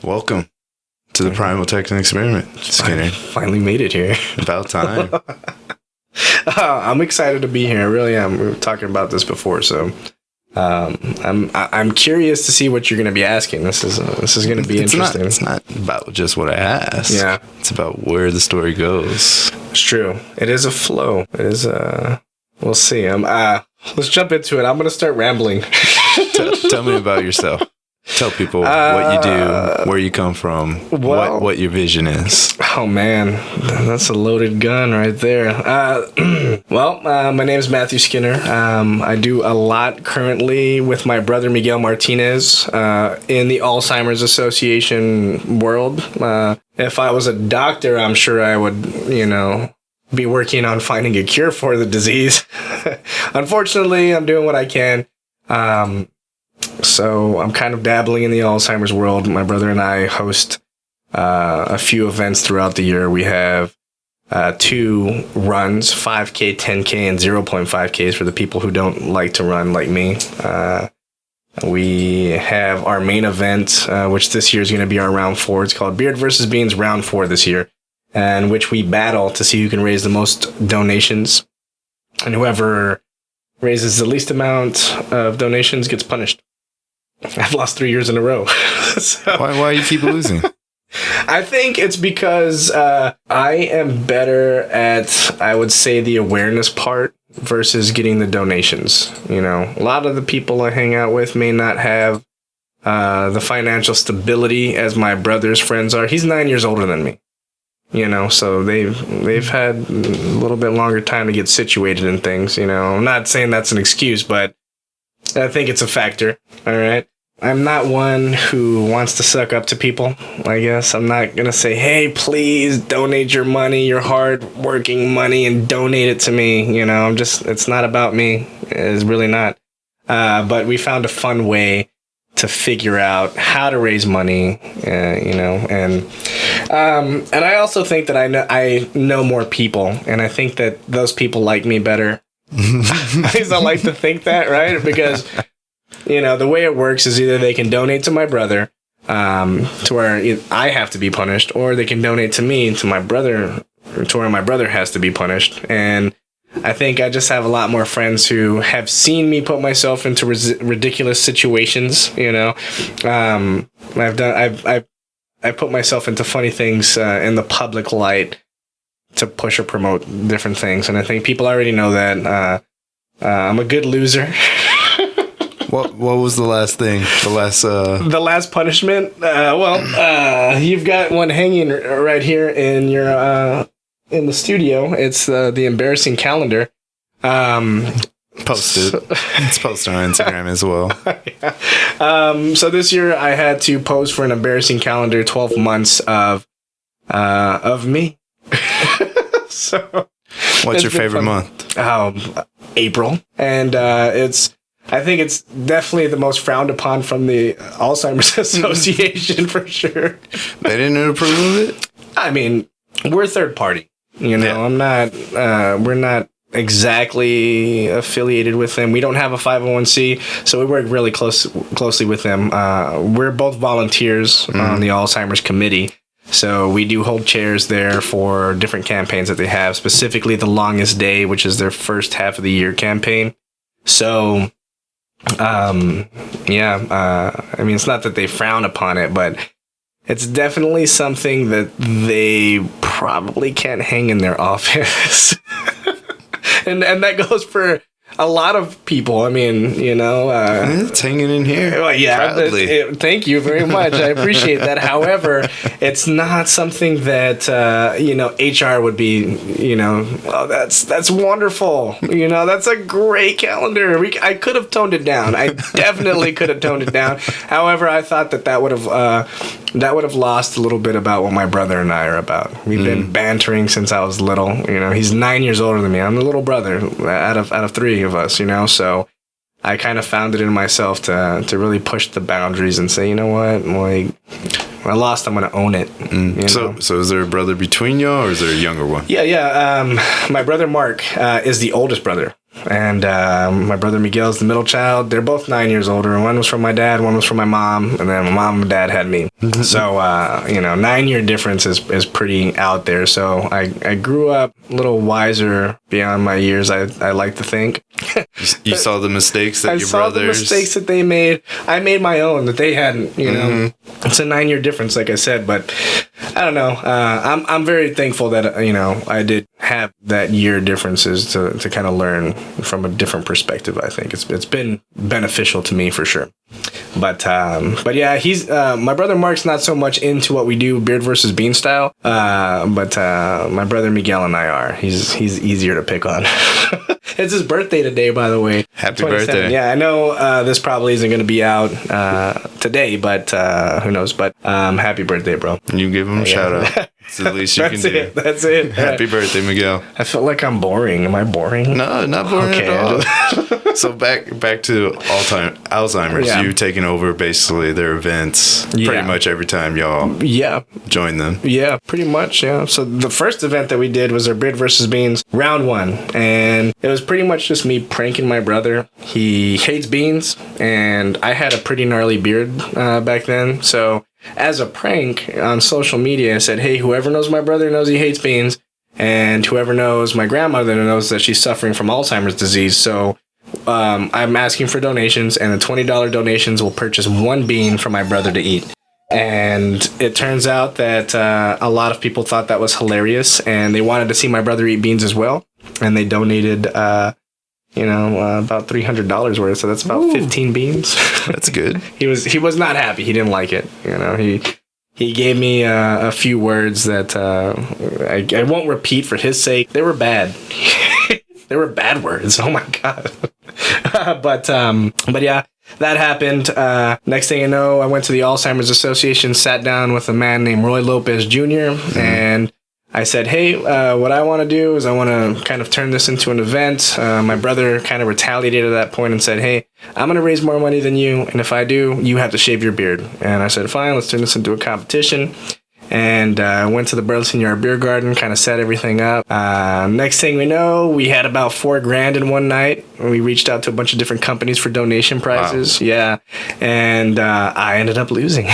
Welcome to the Primal Texan experiment, Skinner. Finally made it here. About time. I'm excited to be here. I really am. We were talking about this before, so I'm curious to see what you're going to be asking. This is going to be interesting. It's not about just what I ask. Yeah, it's about where the story goes. It's true. It is a flow. It is. We'll see. Let's jump into it. I'm going to start rambling. Tell me about yourself. Tell people what you do, where you come from, what your vision is. Oh, man. That's a loaded gun right there. My name is Matthew Skinner. I do a lot currently with my brother, Miguel Martinez, in the Alzheimer Association world. If I was a doctor, I'm sure I would, be working on finding a cure for the disease. Unfortunately, I'm doing what I can. So I'm kind of dabbling in the Alzheimer's world. My brother and I host a few events throughout the year. We have 2 runs, 5K, 10K, and 0.5Ks for the people who don't like to run like me. We have our main event, which this year is going to be our round 4. It's called Beard vs. Beans round 4 this year, in which we battle to see who can raise the most donations. And whoever raises the least amount of donations gets punished. I've lost 3 years in a row. So, why you keep losing? I think it's because I am better at, I would say, the awareness part versus getting the donations. A lot of the people I hang out with may not have the financial stability as my brother's friends are. He's 9 years older than me. So they've had a little bit longer time to get situated in things. I'm not saying that's an excuse, but I think it's a factor. All right. I'm not one who wants to suck up to people, I guess. I'm not going to say, hey, please donate your money, your hard-working money, and donate it to me. It's not about me. It's really not. But we found a fun way to figure out how to raise money, and I also think that I know more people, and I think that those people like me better. At least I like to think that, right? Because the way it works is either they can donate to my brother, to where I have to be punished, or they can donate to me, to my brother, to where my brother has to be punished. And I think I just have a lot more friends who have seen me put myself into ridiculous situations. I put myself into funny things in the public light to push or promote different things, and I think people already know that I'm a good loser. What was the last thing? The last punishment? You've got one hanging right here in your in the studio. It's the embarrassing calendar. Posted. It's posted on Instagram as well. Yeah. So this year I had to pose for an embarrassing calendar, 12 months of me. So what's your favorite month? April. And I think it's definitely the most frowned upon from the Alzheimer's Association for sure. They didn't approve of it? I mean, we're third party. Yeah. I'm not, we're not exactly affiliated with them. We don't have a 501c, so we work really closely with them. We're both volunteers on the Alzheimer's committee. So we do hold chairs there for different campaigns that they have, specifically the Longest Day, which is their first half of the year campaign. So, I mean, it's not that they frown upon it, but it's definitely something that they probably can't hang in their office. and that goes for a lot of people. I mean, it's hanging in here. Well, yeah, thank you very much. I appreciate that. However, it's not something that HR would be. Oh, that's wonderful. That's a great calendar. I could have toned it down. I definitely could have toned it down. However, I thought that would have lost a little bit about what my brother and I are about. We've been bantering since I was little. He's 9 years older than me. I'm the little brother out of 3 of us. So I kind of found it in myself to really push the boundaries and say, you know what, like, I lost, I'm going to own it. So is there a brother between y'all, or is there a younger one? Yeah. My brother Mark is the oldest brother. And my brother Miguel is the middle child. They're both 9 years older. One was from my dad, one was from my mom, and then my mom and dad had me. So, 9-year difference is pretty out there. So I grew up a little wiser beyond my years, I like to think. You saw the mistakes that your brothers... I saw the mistakes that they made. I made my own that they hadn't, It's a 9-year difference, like I said, but I don't know. I'm very thankful that, I did have that year differences to kind of learn from a different perspective. I think it's been beneficial to me for sure. But yeah, he's my brother Mark's not so much into what we do, beard versus bean style. But my brother Miguel and I are. He's easier to pick on. It's his birthday today, by the way. Happy birthday. Yeah, I know this probably isn't going to be out today, but who knows? But happy birthday, bro. You give him a shout out. It's the least you can do. That's it. Happy birthday, Miguel. I feel like I'm boring. Am I boring? No, not boring at all. So back to Alzheimer's. Yeah. You taking over basically their events pretty much every time y'all join them. Yeah, pretty much. Yeah. So the first event that we did was our Beard versus Beans round 1, and it was pretty much just me pranking my brother. He hates beans, and I had a pretty gnarly beard back then. So as a prank on social media, I said, hey, whoever knows my brother knows he hates beans, and whoever knows my grandmother knows that she's suffering from Alzheimer's disease. So I'm asking for donations, and the $20 donations will purchase 1 bean for my brother to eat. And it turns out that a lot of people thought that was hilarious, and they wanted to see my brother eat beans as well. And they donated, about $300 worth. So that's about 15 beans. That's good. He was not happy. He didn't like it. He gave me a few words that I won't repeat for his sake. They were bad. They were bad words. Oh my God. But yeah, that happened. Next thing you know, I went to the Alzheimer's Association, sat down with a man named Roy Lopez Jr. And I said, hey, what I want to do is I want to kind of turn this into an event. My brother kind of retaliated at that point and said, hey, I'm going to raise more money than you. And if I do, you have to shave your beard. And I said, fine, let's turn this into a competition. And I went to the Burleson Yard Beer Garden, kind of set everything up. Next thing we know, we had about $4,000 in one night. We reached out to a bunch of different companies for donation prizes. Wow. Yeah. And I ended up losing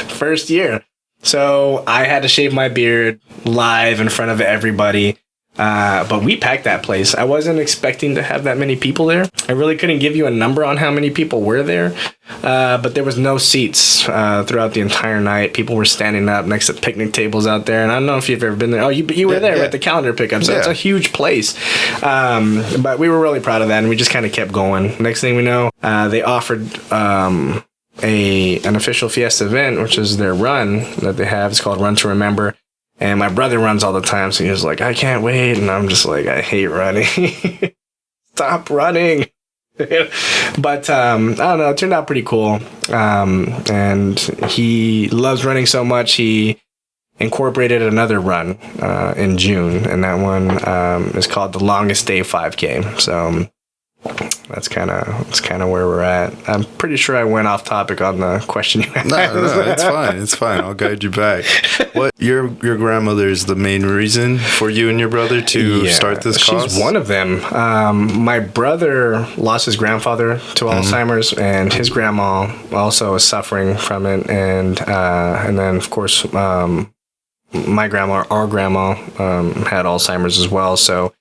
first year. So I had to shave my beard live in front of everybody. But we packed that place. I wasn't expecting to have that many people there. I really couldn't give you a number on how many people were there. But there was no seats throughout the entire night. People were standing up next to picnic tables out there. And I don't know if you've ever been there. Oh, you were there at the calendar pickup. So it's a huge place. But we were really proud of that. And we just kind of kept going. Next thing we know, they offered an official Fiesta event, which is their run that they have. It's called Run to Remember. And my brother runs all the time, so he was like, I can't wait. And I'm just like, I hate running. Stop running. But I don't know, it turned out pretty cool. And he loves running so much, he incorporated another run in June. And that one is called the Longest Day 5K. So that's kind of where we're at. I'm pretty sure I went off topic on the question you asked. No, it's fine. I'll guide you back. What your grandmother is the main reason for you and your brother to start this cause? She's one of them. My brother lost his grandfather to Alzheimer's, and his grandma also is suffering from it. And then of course my grandma, our grandma, had Alzheimer's as well. So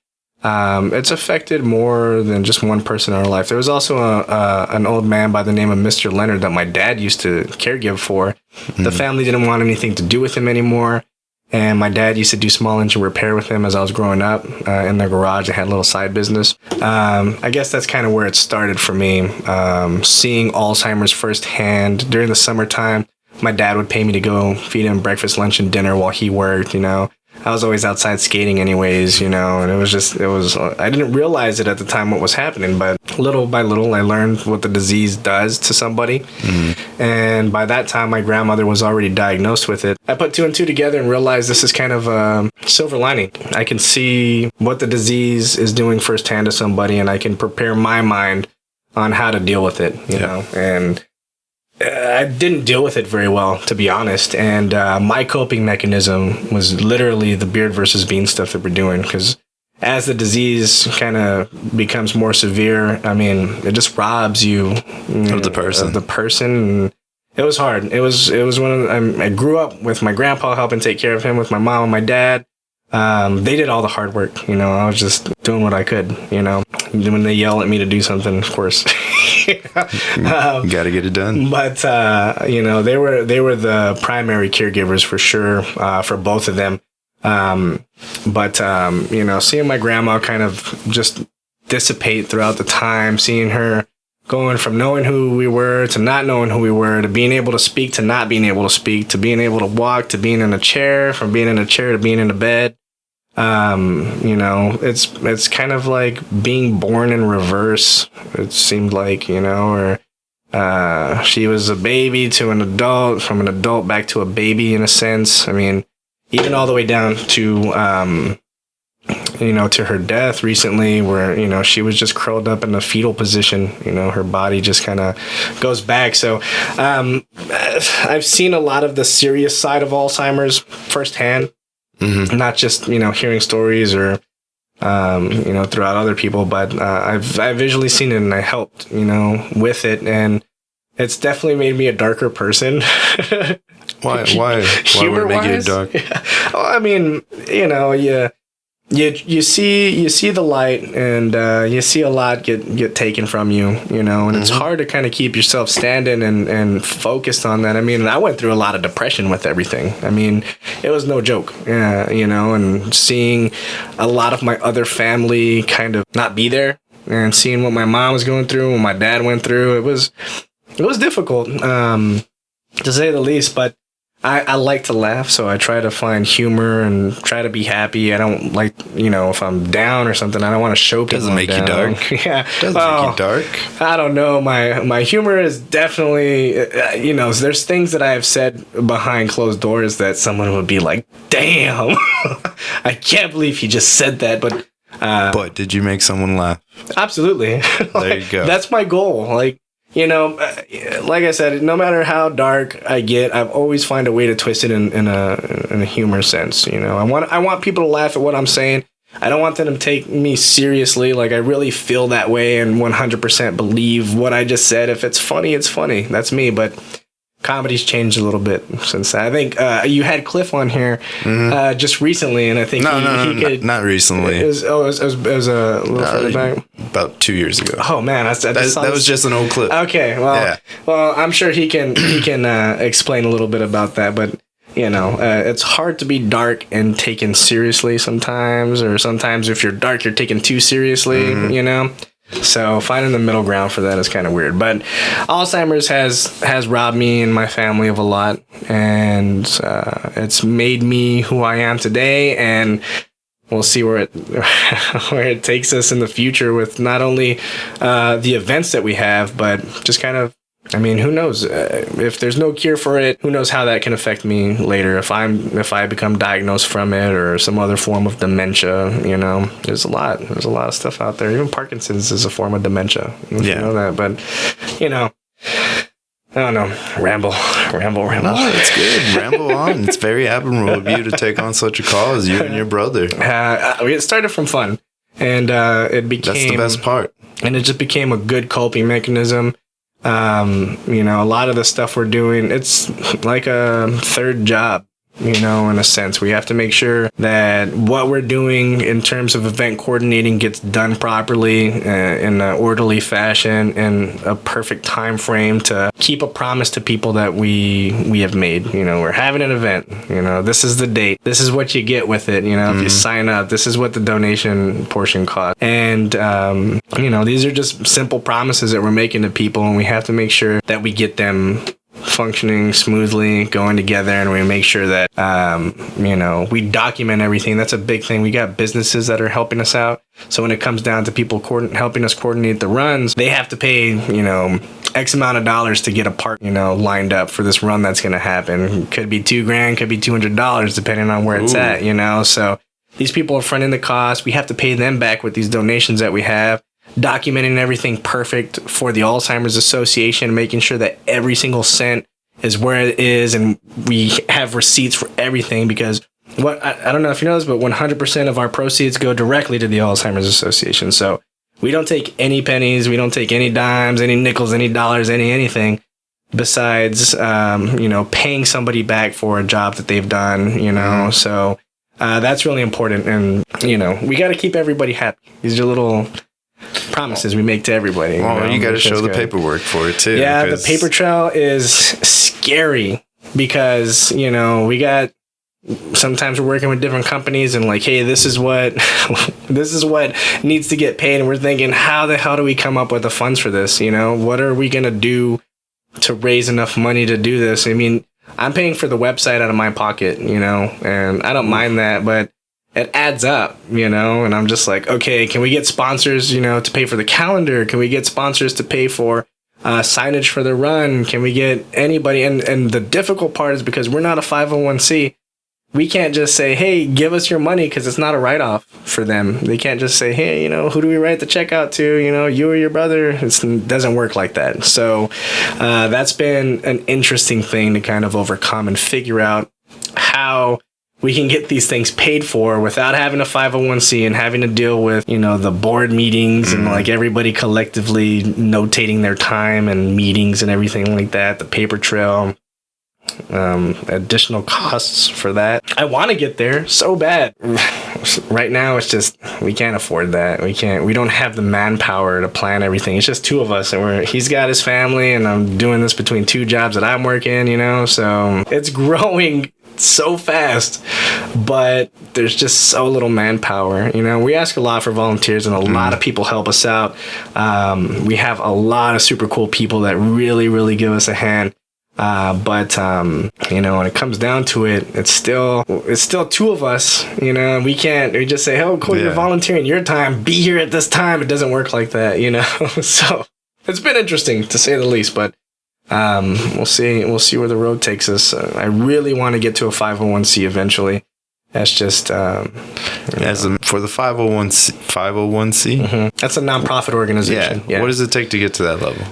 it's affected more than just one person in our life. There was also an old man by the name of Mr. Leonard that my dad used to caregive for. The family didn't want anything to do with him anymore. And my dad used to do small engine repair with him as I was growing up in their garage. They had a little side business. I guess that's kind of where it started for me. Seeing Alzheimer's firsthand during the summertime. My dad would pay me to go feed him breakfast, lunch, and dinner while he worked, I was always outside skating anyways, and I didn't realize it at the time what was happening, but little by little I learned what the disease does to somebody. And by that time my grandmother was already diagnosed with it. I put 2 and 2 together and realized this is kind of a silver lining. I can see what the disease is doing firsthand to somebody, and I can prepare my mind on how to deal with it, you know, and I didn't deal with it very well, to be honest. And my coping mechanism was literally the beard versus bean stuff that we're doing. Because as the disease kind of becomes more severe, I mean, it just robs you, of the person. And it was hard. It was one of I grew up with my grandpa helping take care of him, with my mom and my dad. They did all the hard work, you know. I was just doing what I could, you know. When they yell at me to do something, of course, you got to get it done. But you know, they were the primary caregivers for sure, for both of them. But you know, seeing my grandma kind of just dissipate throughout the time, seeing her going from knowing who we were to not knowing who we were, to being able to speak to not being able to speak, to being able to walk to being in a chair, from being in a chair to being in a bed. You know, it's kind of like being born in reverse. It seemed like, you know, or she was a baby to an adult, from an adult back to a baby in a sense. I mean, even all the way down to you know, to her death recently, where, you know, she was just curled up in a fetal position. You know, her body just kind of goes back. So I've seen a lot of the serious side of Alzheimer's firsthand. Mm-hmm. Not just, you know, hearing stories or, you know, throughout other people, but I've visually seen it, and I helped, you know, with it. And it's definitely made me a darker person. Why would it make you dark? Yeah. Well, I mean, you know, you see the light, and you see a lot get taken from you, you know, and it's hard to kind of keep yourself standing and focused on that. I mean, I went through a lot of depression with everything. I mean, it was no joke, you know, and seeing a lot of my other family kind of not be there, and seeing what my mom was going through, what my dad went through, it was difficult, to say the least. But I like to laugh, so I try to find humor and try to be happy. I don't like, you know, if I'm down or something, I don't want to show people. Doesn't make you dark. Yeah. Doesn't make you dark. I don't know. My humor is definitely, you know, there's things that I have said behind closed doors that someone would be like, damn, I can't believe he just said that. But did you make someone laugh? Absolutely. There you go. That's my goal. Like, you know, like I said, no matter how dark I get, I've always find a way to twist it in a humor sense. You know, I want people to laugh at what I'm saying. I don't want them to take me seriously. Like, I really feel that way and 100% believe what I just said. If it's funny, it's funny. That's me. But comedy's changed a little bit since I think you had Cliff on here just recently, and I think he could, not recently. It was a little further back. About 2 years ago. Oh man, that was just an old clip. Okay, well, I'm sure he can explain a little bit about that, but you know, it's hard to be dark and taken seriously sometimes, or sometimes if you're dark, you're taken too seriously. You know. So finding the middle ground for that is kind of weird. But Alzheimer's has robbed me and my family of a lot, and it's made me who I am today. And we'll see where it takes us in the future with not only the events that we have, but just kind of, I mean, who knows? If there's no cure for it, who knows how that can affect me later? If I become diagnosed from it, or some other form of dementia, you know, there's a lot of stuff out there. Even Parkinson's is a form of dementia. You know that, but you know, I don't know. Ramble. No, it's good. Ramble on. It's very admirable of you to take on such a cause, you and your brother. It started from fun, and it became, that's the best part. And it just became a good coping mechanism. You know, a lot of the stuff we're doing, it's like a third job, you know, in a sense. We have to make sure that what we're doing in terms of event coordinating gets done properly, in an orderly fashion, in a perfect time frame to keep a promise to people that we have made. You know, we're having an event, you know, this is the date, this is what you get with it, you know, if you sign up, this is what the donation portion costs. And you know, these are just simple promises that we're making to people, and we have to make sure that we get them functioning smoothly, going together, and we make sure that you know, we document everything. That's a big thing. We got businesses that are helping us out, so when it comes down to people helping us coordinate the runs, they have to pay, you know, X amount of dollars to get a park, you know, lined up for this run that's going to happen. Could be $2,000, could be $200, depending on where it's at, you know. So these people are fronting the cost. We have to pay them back with these donations that we have. Documenting everything perfect for the Alzheimer's Association, making sure that every single cent is where it is, and we have receipts for everything, because I don't know if you know this, but 100% of our proceeds go directly to the Alzheimer's Association. So we don't take any pennies, we don't take any dimes, any nickels, any dollars, anything besides, paying somebody back for a job that they've done, So that's really important. And, we got to keep everybody happy. These are little promises we make to everybody. Well, you got to show the paperwork for it too. Yeah, the paper trail is scary because, sometimes we're working with different companies and like, hey, this is what needs to get paid. And we're thinking, how the hell do we come up with the funds for this? What are we going to do to raise enough money to do this? I mean, I'm paying for the website out of my pocket, and I don't mind that, but it adds up, and I'm just like, okay, can we get sponsors, to pay for the calendar? Can we get sponsors to pay for signage for the run? Can we get anybody? And the difficult part is because we're not a 501c, we can't just say, hey, give us your money, because it's not a write-off for them. They can't just say, hey, who do we write the check out to? You or your brother? It doesn't work like that. So that's been an interesting thing to kind of overcome and figure out how we can get these things paid for without having a 501c and having to deal with, the board meetings and like everybody collectively notating their time and meetings and everything like that, the paper trail. Additional costs for that. I want to get there so bad. Right now it's just we can't afford that. We don't have the manpower to plan everything. It's just two of us, and he's got his family and I'm doing this between two jobs that I'm working, so it's growing so fast, but there's just so little manpower. We ask a lot for volunteers and a lot of people help us out. We have a lot of super cool people that really, really give us a hand. But when it comes down to it, it's still two of us, and we just say, oh, cool, you're volunteering your time, be here at this time. It doesn't work like that, so it's been interesting to say the least, but we'll see where the road takes us. I really want to get to a 501c eventually. That's just for the 501c. That's a nonprofit organization. Yeah. What does it take to get to that level?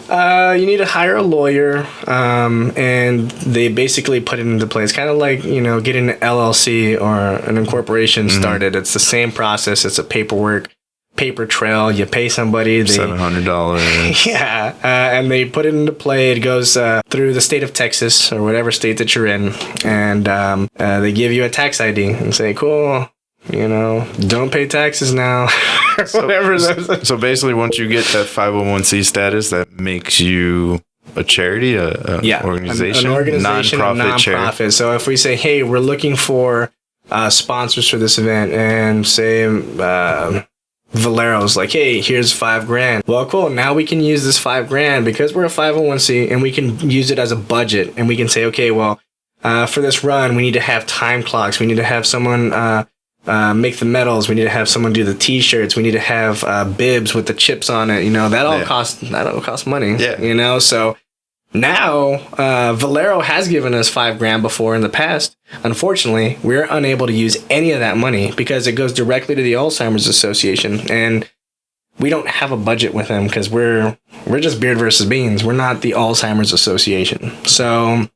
You need to hire a lawyer, and they basically put it into place. Kind of like getting an LLC or an incorporation started. It's the same process. It's a paper trail. You pay somebody $700. Yeah, and they put it into play. It goes through the state of Texas or whatever state that you're in, and they give you a tax ID and say, cool, don't pay taxes now. Whatever. So basically, once you get that 501c status, that makes you a charity, organization, an organization, nonprofit. Charity. So if we say, hey, we're looking for sponsors for this event, and say Valero's like, hey, here's $5,000. Well, cool. Now we can use this $5,000 because we're a 501c, and we can use it as a budget, and we can say, okay, well, for this run, we need to have time clocks. We need to have someone make the medals. We need to have someone do the T-shirts. We need to have bibs with the chips on it. That all costs money. Yeah. So now Valero has given us $5,000 before in the past. Unfortunately, we're unable to use any of that money because it goes directly to the Alzheimer's Association, and we don't have a budget with them because we're just Beard versus Beans. We're not the Alzheimer's Association. So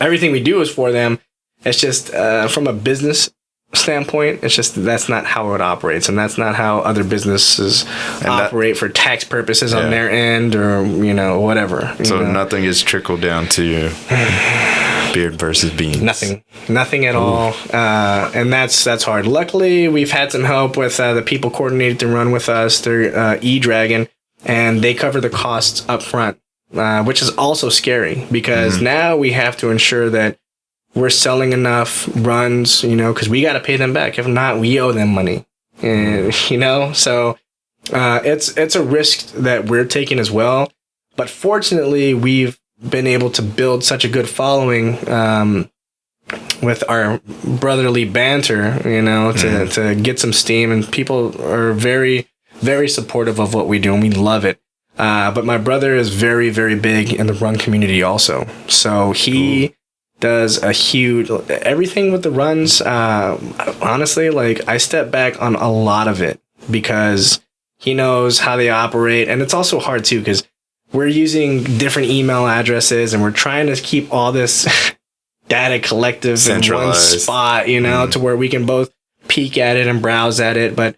everything we do is for them. It's just from a business standpoint, it's just that's not how it operates, and that's not how other businesses operate for tax purposes on their end, or whatever. So nothing is trickled down to you. Beard versus Beans. Nothing at all, and that's hard. Luckily, we've had some help with the people coordinated to run with us. They're E-Dragon, and they cover the costs up front, which is also scary because now we have to ensure that we're selling enough runs, because we got to pay them back. If not, we owe them money, and so it's a risk that we're taking as well. But fortunately, we've been able to build such a good following with our brotherly banter, to get some steam, and people are very, very supportive of what we do, and we love it. But my brother is very, very big in the run community also. So he does a huge, everything with the runs. Honestly, like I step back on a lot of it because he knows how they operate. And it's also hard too, because we're using different email addresses and we're trying to keep all this data collective in one spot, you know, to where we can both peek at it and browse at it. But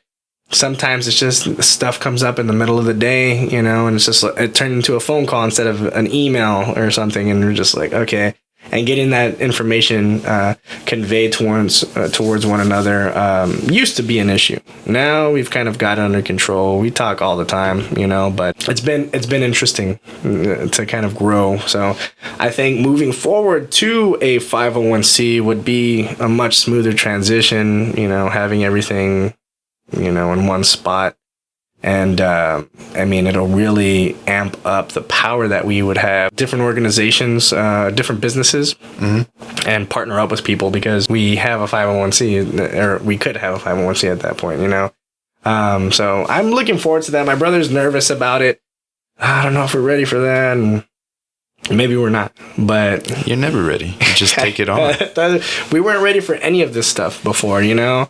sometimes it's just stuff comes up in the middle of the day, you know, and it's just it turned into a phone call instead of an email or something. And we're just like, okay. And getting that information conveyed towards one another used to be an issue. Now we've kind of got it under control. We talk all the time, you know, but it's been interesting to kind of grow. So I think moving forward to a 501c would be a much smoother transition, you know, having everything, you know, in one spot. And I mean, it'll really amp up the power that we would have different organizations, different businesses, and partner up with people, because we have a 501c, or we could have a 501c at that point, you know. So I'm looking forward to that. My brother's nervous about it. I don't know if we're ready for that, and maybe we're not. But you're never ready. You just take it on. We weren't ready for any of this stuff before, you know.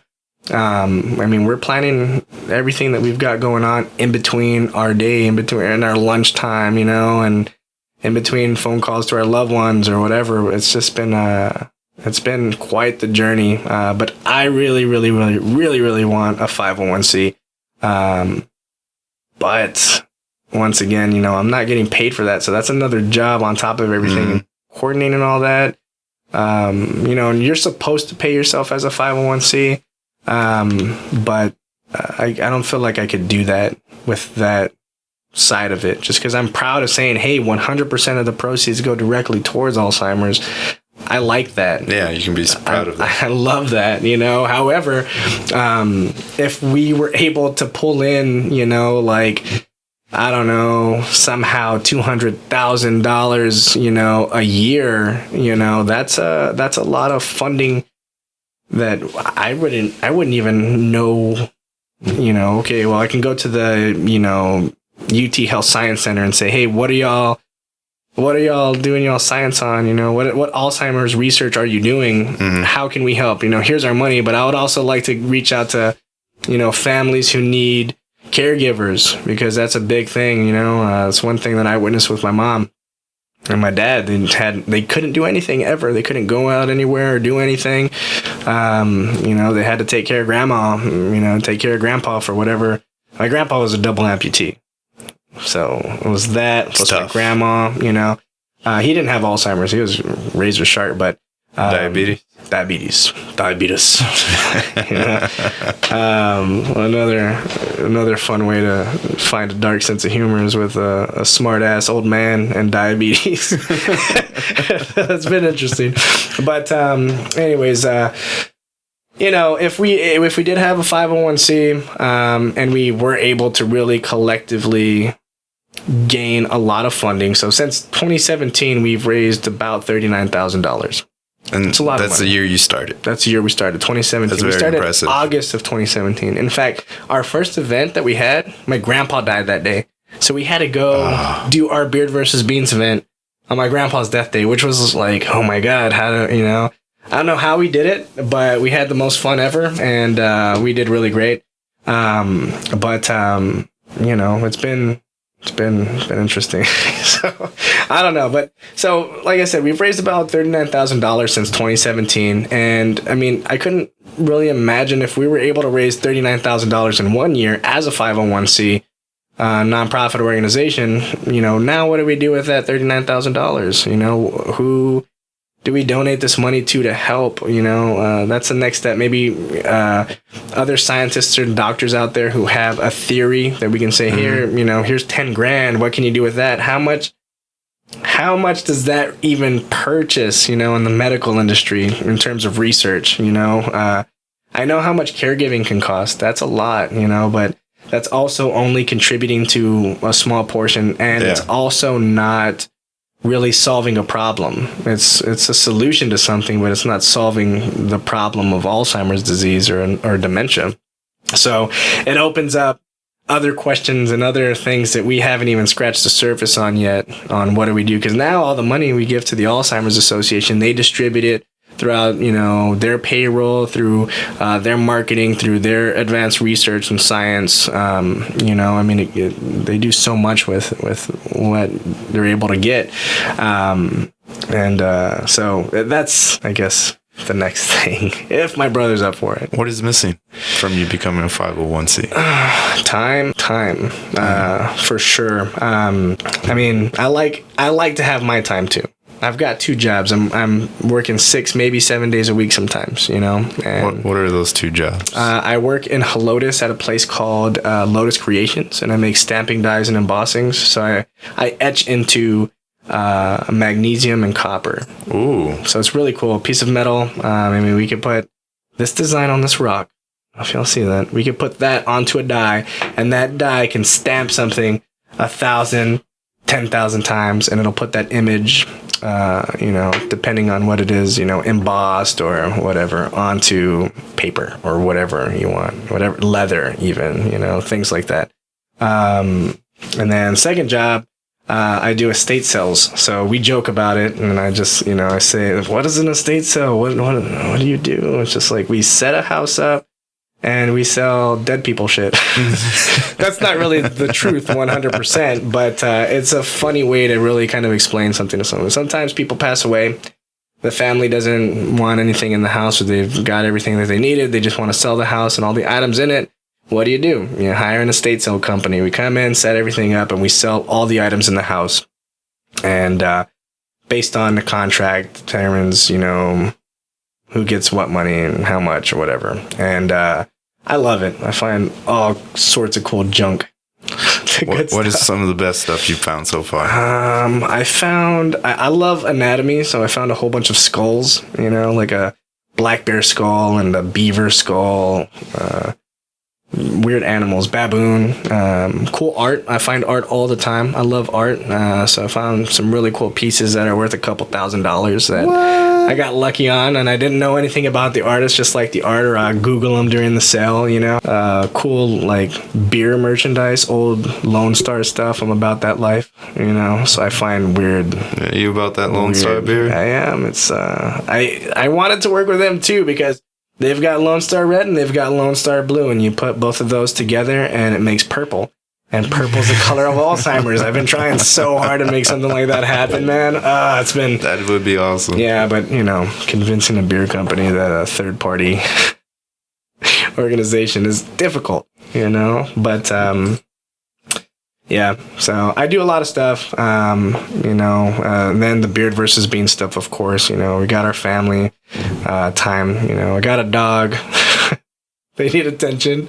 I mean, we're planning everything that we've got going on in between our day, in our lunchtime, you know, and in between phone calls to our loved ones or whatever. It's just been quite the journey. But I really, really, really, really, really want a 501c. But once again, you know, I'm not getting paid for that. So that's another job on top of everything, coordinating all that. You know, and you're supposed to pay yourself as a 501c. But I don't feel like I could do that with that side of it, just because I'm proud of saying, hey, 100% of the proceeds go directly towards Alzheimer's. I like that. Yeah, you can be proud of that. I love that, you know. However, if we were able to pull in, you know, like, I don't know, somehow $200,000, you know, a year, you know, that's a lot of funding that I wouldn't even know, you know, okay, well, I can go to the, you know, UT Health Science Center and say, hey, what are y'all doing y'all science on? You know, what Alzheimer's research are you doing? How can we help? You know, here's our money. But I would also like to reach out to, you know, families who need caregivers, because that's a big thing, you know. It's one thing that I witnessed with my mom and my dad. They couldn't do anything ever. They couldn't go out anywhere or do anything. You know, they had to take care of grandma, you know, take care of grandpa for whatever. My grandpa was a double amputee. So it was that, plus my grandma, you know. He didn't have Alzheimer's. He was razor sharp, but diabetes. You know? Another fun way to find a dark sense of humor is with a smart ass old man and diabetes. That's been interesting. But anyways, you know, if we did have a 501c, and we were able to really collectively gain a lot of funding. So since 2017, we've raised about $39,000. And it's a lot of money. That's the year you started. That's the year we started, 2017. That's very impressive. August of 2017. In fact, our first event that we had, my grandpa died that day. So we had to go do our Beard versus Beans event on my grandpa's death day, which was like, oh my God, you know, I don't know how we did it, but we had the most fun ever, and we did really great. But you know, it's been interesting. So I don't know, but so like I said, we've raised about $39,000 since 2017, and I mean, I couldn't really imagine if we were able to raise $39,000 in 1 year as a 501c nonprofit organization. You know, now what do we do with that $39,000? You know, who do we donate this money to help? You know, that's the next step. Maybe other scientists or doctors out there who have a theory that we can say, here, you know, here's 10 grand. What can you do with that? How much does that even purchase, you know, in the medical industry in terms of research? You know, I know how much caregiving can cost. That's a lot, you know, but that's also only contributing to a small portion. And it's also not really solving a problem. It's a solution to something, but it's not solving the problem of Alzheimer's disease or dementia. So it opens up other questions and other things that we haven't even scratched the surface on yet, on what do we do? Because now all the money we give to the Alzheimer's Association, they distribute it throughout, you know, their payroll, through their marketing, through their advanced research and science. You know, I mean, they do so much with what they're able to get. And so that's, I guess, the next thing, if my brother's up for it. What is missing from you becoming a 501c? Time, for sure. I mean, I like to have my time too. I've got 2 jobs. I'm working 6, maybe 7 days a week sometimes, you know. And what are those 2 jobs? I work in Helotes at a place called Lotus Creations, and I make stamping dies and embossings. So I etch into magnesium and copper. Ooh. So it's really cool. A piece of metal. I mean, we could put this design on this rock. I don't know if y'all see that. We could put that onto a die, and that die can stamp something 1,000, 10,000 times, and it'll put that image, depending on what it is, embossed or whatever, onto paper or whatever you want, whatever, leather even, things like that. And then second job, I do estate sales. So we joke about it, and I just, I say, what is an estate sale? What do you do? It's just like we set a house up and we sell dead people shit. That's not really the truth 100%, but it's a funny way to really kind of explain something to someone. Sometimes people pass away. The family doesn't want anything in the house, or they've got everything that they needed. They just want to sell the house and all the items in it. What do? You hire an estate sale company. We come in, set everything up, and we sell all the items in the house. And based on the contract, determines, who gets what money and how much or whatever. And I love it. I find all sorts of cool junk. What is some of the best stuff you've found so far? I love anatomy, so I found a whole bunch of skulls, like a black bear skull and a beaver skull, weird animals, baboon, cool art. I find art all the time. I love art. So I found some really cool pieces that are worth a couple $1,000s that I got lucky on, and I didn't know anything about the artist, just like the art, or I Google them during the sale, cool, like beer merchandise, old Lone Star stuff. I'm about that life, so I find weird. Yeah, you about that Lone Star beer? I am. It's, I wanted to work with them too, because they've got Lone Star Red and they've got Lone Star Blue, and you put both of those together and it makes purple. And purple's the color of Alzheimer's. I've been trying so hard to make something like that happen, man. It's been... That would be awesome. Yeah, but, convincing a beer company that a third-party organization is difficult, But, yeah, so I do a lot of stuff, and then the Beard versus Bean stuff, of course, we got our family time, I got a dog. They need attention,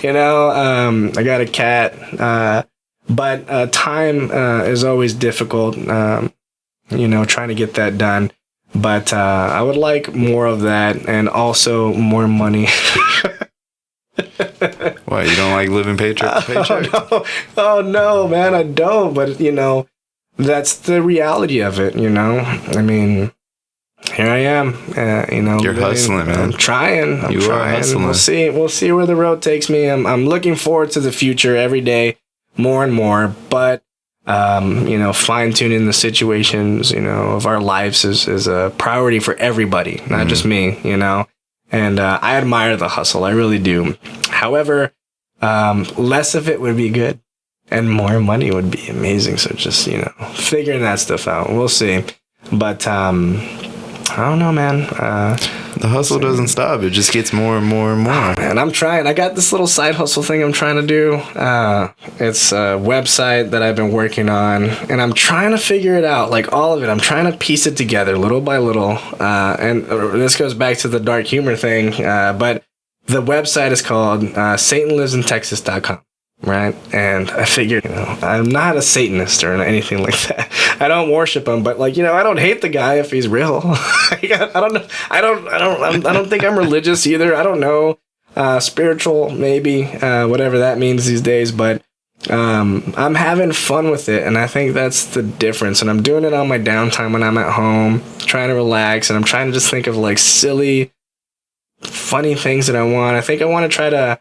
I got a cat, but time is always difficult, trying to get that done. But I would like more of that, and also more money. Why, you don't like living paycheck to paycheck? Oh no, man, I don't. But that's the reality of it. I mean, here I am. You're hustling, man. I'm trying. I'm trying. Are hustling. We'll see where the road takes me. I'm looking forward to the future every day, more and more. But fine tuning the situations, of our lives is a priority for everybody, not just me. And I admire the hustle. I really do. However, less of it would be good, and more money would be amazing. So just, figuring that stuff out. We'll see. But I don't know, man. The hustle doesn't stop. It just gets more and more and more. And I'm trying. I got this little side hustle thing I'm trying to do. It's a website that I've been working on, and I'm trying to figure it out, like all of it. I'm trying to piece it together little by little. And this goes back to the dark humor thing. But the website is called SatanLivesInTexas.com. Right? And I figured, I'm not a Satanist or anything like that. I don't worship him, but I don't hate the guy if he's real. I don't know. I don't think I'm religious either. I don't know. Spiritual, maybe, whatever that means these days, but I'm having fun with it, and I think that's the difference. And I'm doing it on my downtime when I'm at home, trying to relax, and I'm trying to just think of silly, funny things that I want. I think I want to try to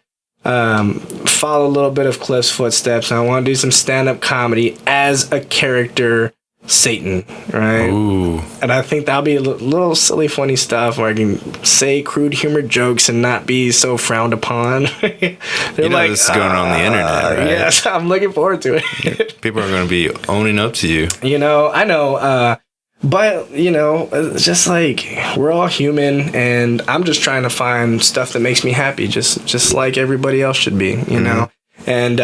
follow a little bit of Cliff's footsteps, and I want to do some stand-up comedy as a character Satan, right? Ooh. And I think that'll be a little silly, funny stuff where I can say crude humor jokes and not be so frowned upon. This is going on the internet, right? Yes, I'm looking forward to it. People are going to be owning up to you. I know. But, you know, it's just like, we're all human, and I'm just trying to find stuff that makes me happy, just like everybody else should be, you know? And,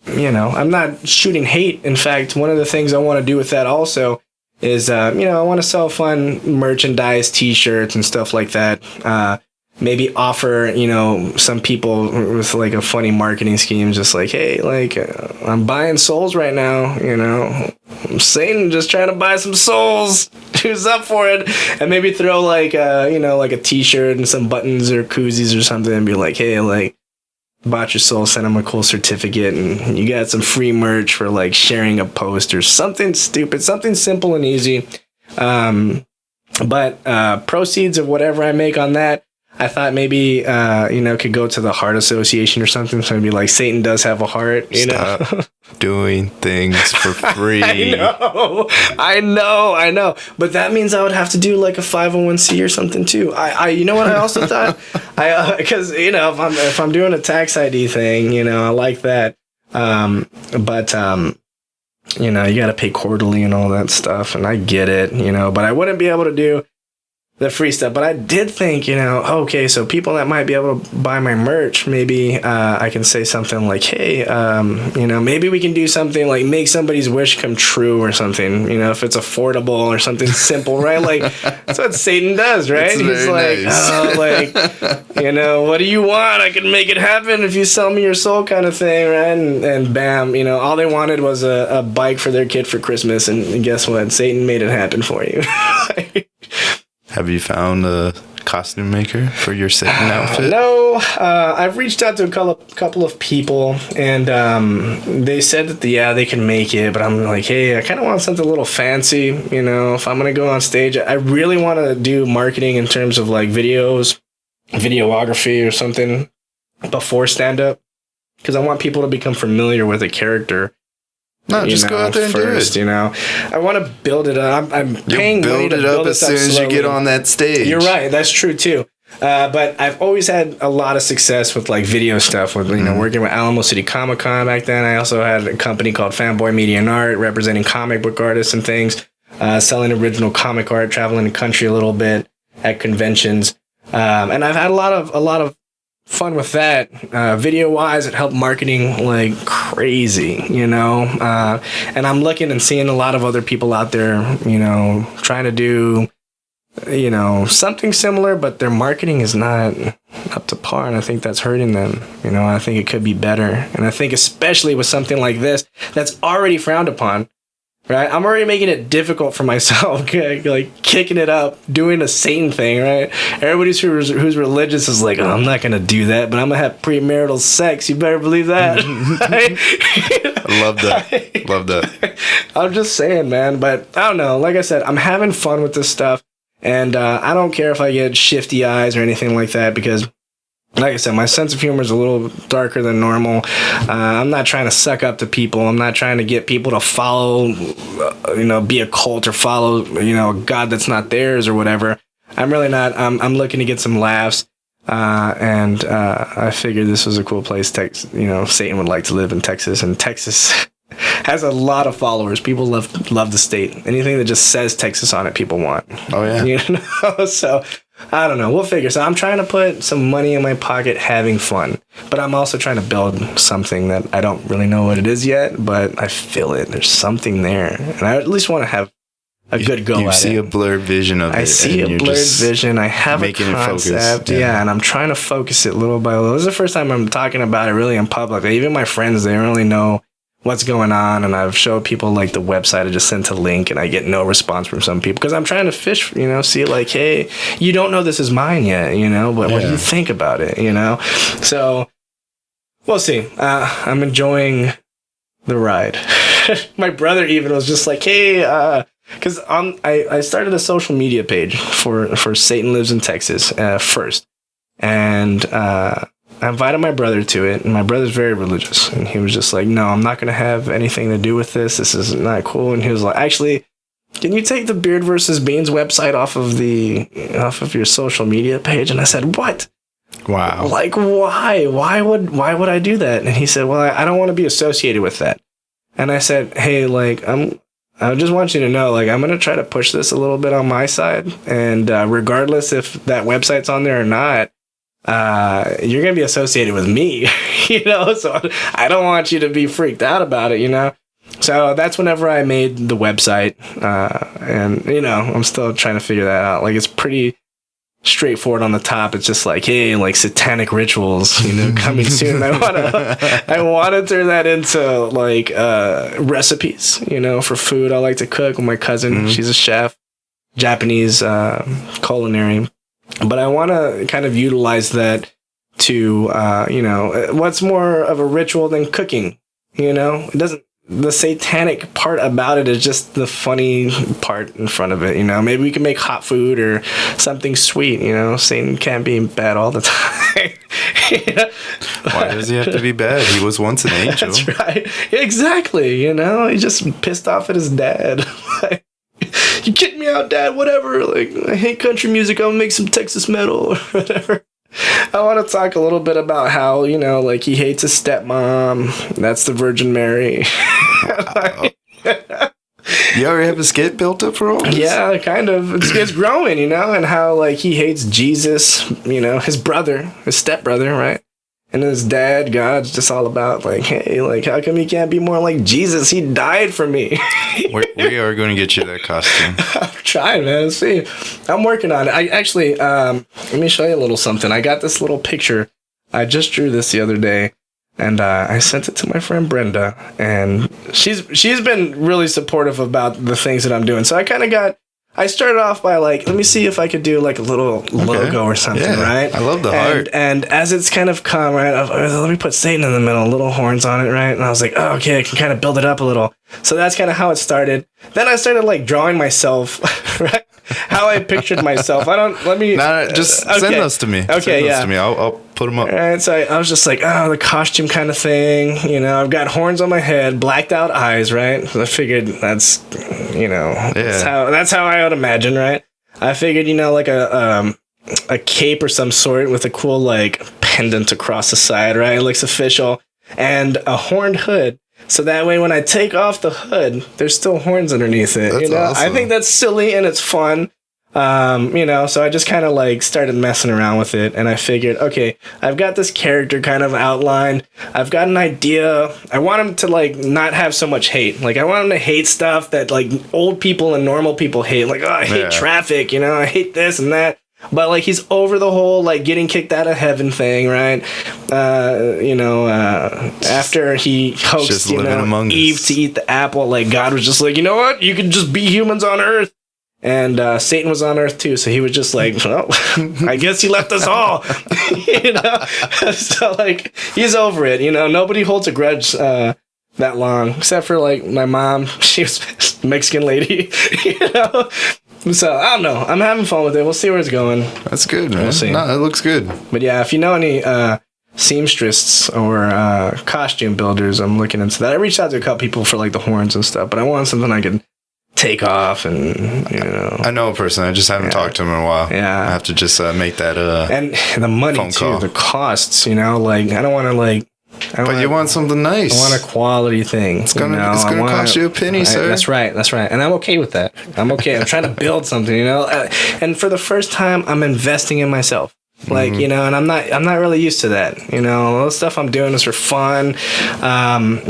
you know, I'm not shooting hate. In fact, one of the things I want to do with that also is, you know, I want to sell fun merchandise, t-shirts and stuff like that. Maybe offer, you know, some people with like a funny marketing scheme, just like, hey, like, I'm buying souls right now, you know, Satan just trying to buy some souls. Who's up for it? And maybe throw like, you know, like a t-shirt and some buttons or koozies or something and be like, hey, like, bought your soul, send them a cool certificate, and you got some free merch for like sharing a post or something stupid, something simple and easy. But proceeds of whatever I make on that, I thought maybe, you know, could go to the Heart Association or something. So it'd be like, Satan does have a heart, you Stop know? doing things for free. I know. But that means I would have to do like a 501c or something too. You know what I also thought? Because, you know, if I'm doing a tax ID thing, you know, I like that. But you know, you got to pay quarterly and all that stuff. And I get it, you know, but I wouldn't be able to do the free stuff. But I did think, you know, okay, so people that might be able to buy my merch, maybe I can say something like, hey, you know, maybe we can do something like make somebody's wish come true or something, you know, if it's affordable or something simple, right? Like, that's what Satan does, right? He's like, nice. Oh, like, you know, what do you want? I can make it happen if you sell me your soul, kind of thing, right? And bam, you know, all they wanted was a bike for their kid for Christmas, and guess what? Satan made it happen for you. Have you found a costume maker for your Satan outfit? No, I've reached out to a couple of people, and they said that they can make it, but I'm like, hey, I kind of want something a little fancy, you know, if I'm going to go on stage. I really want to do marketing in terms of like videos, videography or something before stand-up, because I want people to become familiar with a character. No, just go out there and first, do it. You know, I want to build it up. I'm paying money to build it up as soon as you get on that stage. You're right. That's true too. But I've always had a lot of success with like video stuff. With you know, working with Alamo City Comic Con back then. I also had a company called Fanboy Media and Art, representing comic book artists and things, selling original comic art, traveling the country a little bit at conventions, and I've had a lot of fun with that. Video wise, it helped marketing like crazy, you know, and I'm looking and seeing a lot of other people out there, you know, trying to do, you know, something similar, but their marketing is not up to par, and I think that's hurting them. You know, I think it could be better, and I think especially with something like this that's already frowned upon. Right, I'm already making it difficult for myself, okay? Like kicking it up, doing a Satan thing, right? Everybody who's religious is like, oh, I'm not gonna do that, but I'm gonna have premarital sex. You better believe that. I love that. Love that. I'm just saying, man. But I don't know. Like I said, I'm having fun with this stuff, and I don't care if I get shifty eyes or anything like that, because, like I said, my sense of humor is a little darker than normal. I'm not trying to suck up to people. I'm not trying to get people to follow, you know, be a cult or follow, you know, a God that's not theirs or whatever. I'm really not. I'm looking to get some laughs. And I figured this was a cool place. You know, Satan would like to live in Texas, and Texas has a lot of followers. People love the state. Anything that just says Texas on it, people want. Oh yeah. You know, so I don't know. We'll figure. So I'm trying to put some money in my pocket, having fun, but I'm also trying to build something that I don't really know what it is yet, but I feel it. There's something there, and I at least want to have a good go at it. You see a blurred vision of it. I see a blurred vision. I have a concept. Yeah, and I'm trying to focus it little by little. This is the first time I'm talking about it really in public. Even my friends, they don't really know what's going on, and I've showed people like the website. I just sent a link, and I get no response from some people because I'm trying to fish, you know, see like, hey, you don't know this is mine yet, you know, but what do you think about it, you know? So we'll see. I'm enjoying the ride. My brother even was just like, hey, because I started a social media page for Satan Lives in Texas first, and I invited my brother to it, and my brother's very religious, and he was just like, no, I'm not going to have anything to do with this. This is not cool. And he was like, actually, can you take the Beard vs. Beans website off of your social media page? And I said, what? Wow. Like, why? Why would I do that? And he said, well, I don't want to be associated with that. And I said, hey, like, I'm I just want you to know, like, I'm going to try to push this a little bit on my side. And regardless if that website's on there or not, you're going to be associated with me, you know? So I don't want you to be freaked out about it, you know? So that's whenever I made the website. And, you know, I'm still trying to figure that out. Like, it's pretty straightforward on the top. It's just like, hey, like satanic rituals, you know, coming soon. I want to turn that into like recipes, you know, for food I like to cook with my cousin. She's a chef, Japanese culinary, but I want to kind of utilize that to you know, what's more of a ritual than cooking, you know? It doesn't, the satanic part about it is just the funny part in front of it, you know. Maybe we can make hot food or something sweet, you know. Satan can't be bad all the time. Yeah. Why does he have to be bad? He was once an angel. That's right. Exactly, you know. He just pissed off at his dad. Like, you kicked me out, Dad, whatever. Like, I hate country music. I'm gonna make some Texas metal or whatever. I want to talk a little bit about how, you know, like, he hates his stepmom. That's the Virgin Mary. Like, you already have a skit built up for all this? Yeah, kind of. It's growing, you know, and how, like, he hates Jesus, you know, his brother, his stepbrother, right? And his dad, God's just all about, like, hey, like, how come you can't be more like Jesus? He died for me. We are going to get you that costume. I'm trying, man. Let's see. I'm working on it. I actually, let me show you a little something. I got this little picture. I just drew this the other day, and I sent it to my friend Brenda, and she's been really supportive about the things that I'm doing. So I started off by, like, let me see if I could do, like, a little logo or something, right? I love the heart. And as it's kind of come, right, let me put Satan in the middle, little horns on it, right? And I was like, oh, okay, I can kind of build it up a little. So that's kind of how it started. Then I started, like, drawing myself, right? How I pictured myself. Just send those to me. Okay, send those to me. I'll put them up. All right, so I was just like, oh, the costume kind of thing. You know, I've got horns on my head, blacked out eyes, right? So I figured that's, you know, that's how I would imagine, right? I figured, you know, like a cape or some sort with a cool, like, pendant across the side, right? It looks official. And a horned hood. So that way, when I take off the hood, there's still horns underneath it. That's you know, awesome. I think that's silly and it's fun. You know, so I just kind of like started messing around with it, and I figured, okay, I've got this character kind of outlined. I've got an idea. I want him to like not have so much hate. Like, I want him to hate stuff that like old people and normal people hate. Like, oh, I hate traffic. You know, I hate this and that. But like, he's over the whole like getting kicked out of heaven thing, right? You know, after he hoaxed Eve to eat the apple, like God was just like, you know what? You can just be humans on Earth. And Satan was on Earth too, so he was just like, well, I guess he left us all. You know, so like he's over it. You know, nobody holds a grudge that long, except for like my mom. She was a Mexican lady. You know. So, I don't know. I'm having fun with it. We'll see where it's going. That's good, man. We'll see. No, it looks good. But yeah, if you know any seamstresses or costume builders, I'm looking into that. I reached out to a couple people for like the horns and stuff, but I want something I could take off and, you know. I know a person. I just haven't talked to him in a while. Yeah. I have to just make that and the money phone too, call. the costs, you know, like I don't want to like you want something nice. I want a quality thing. It's gonna cost you a penny, sir. That's right. And I'm okay with that. I'm okay. I'm trying to build something, you know. And for the first time, I'm investing in myself. Like, you know, and I'm not really used to that. You know, all the stuff I'm doing is for fun.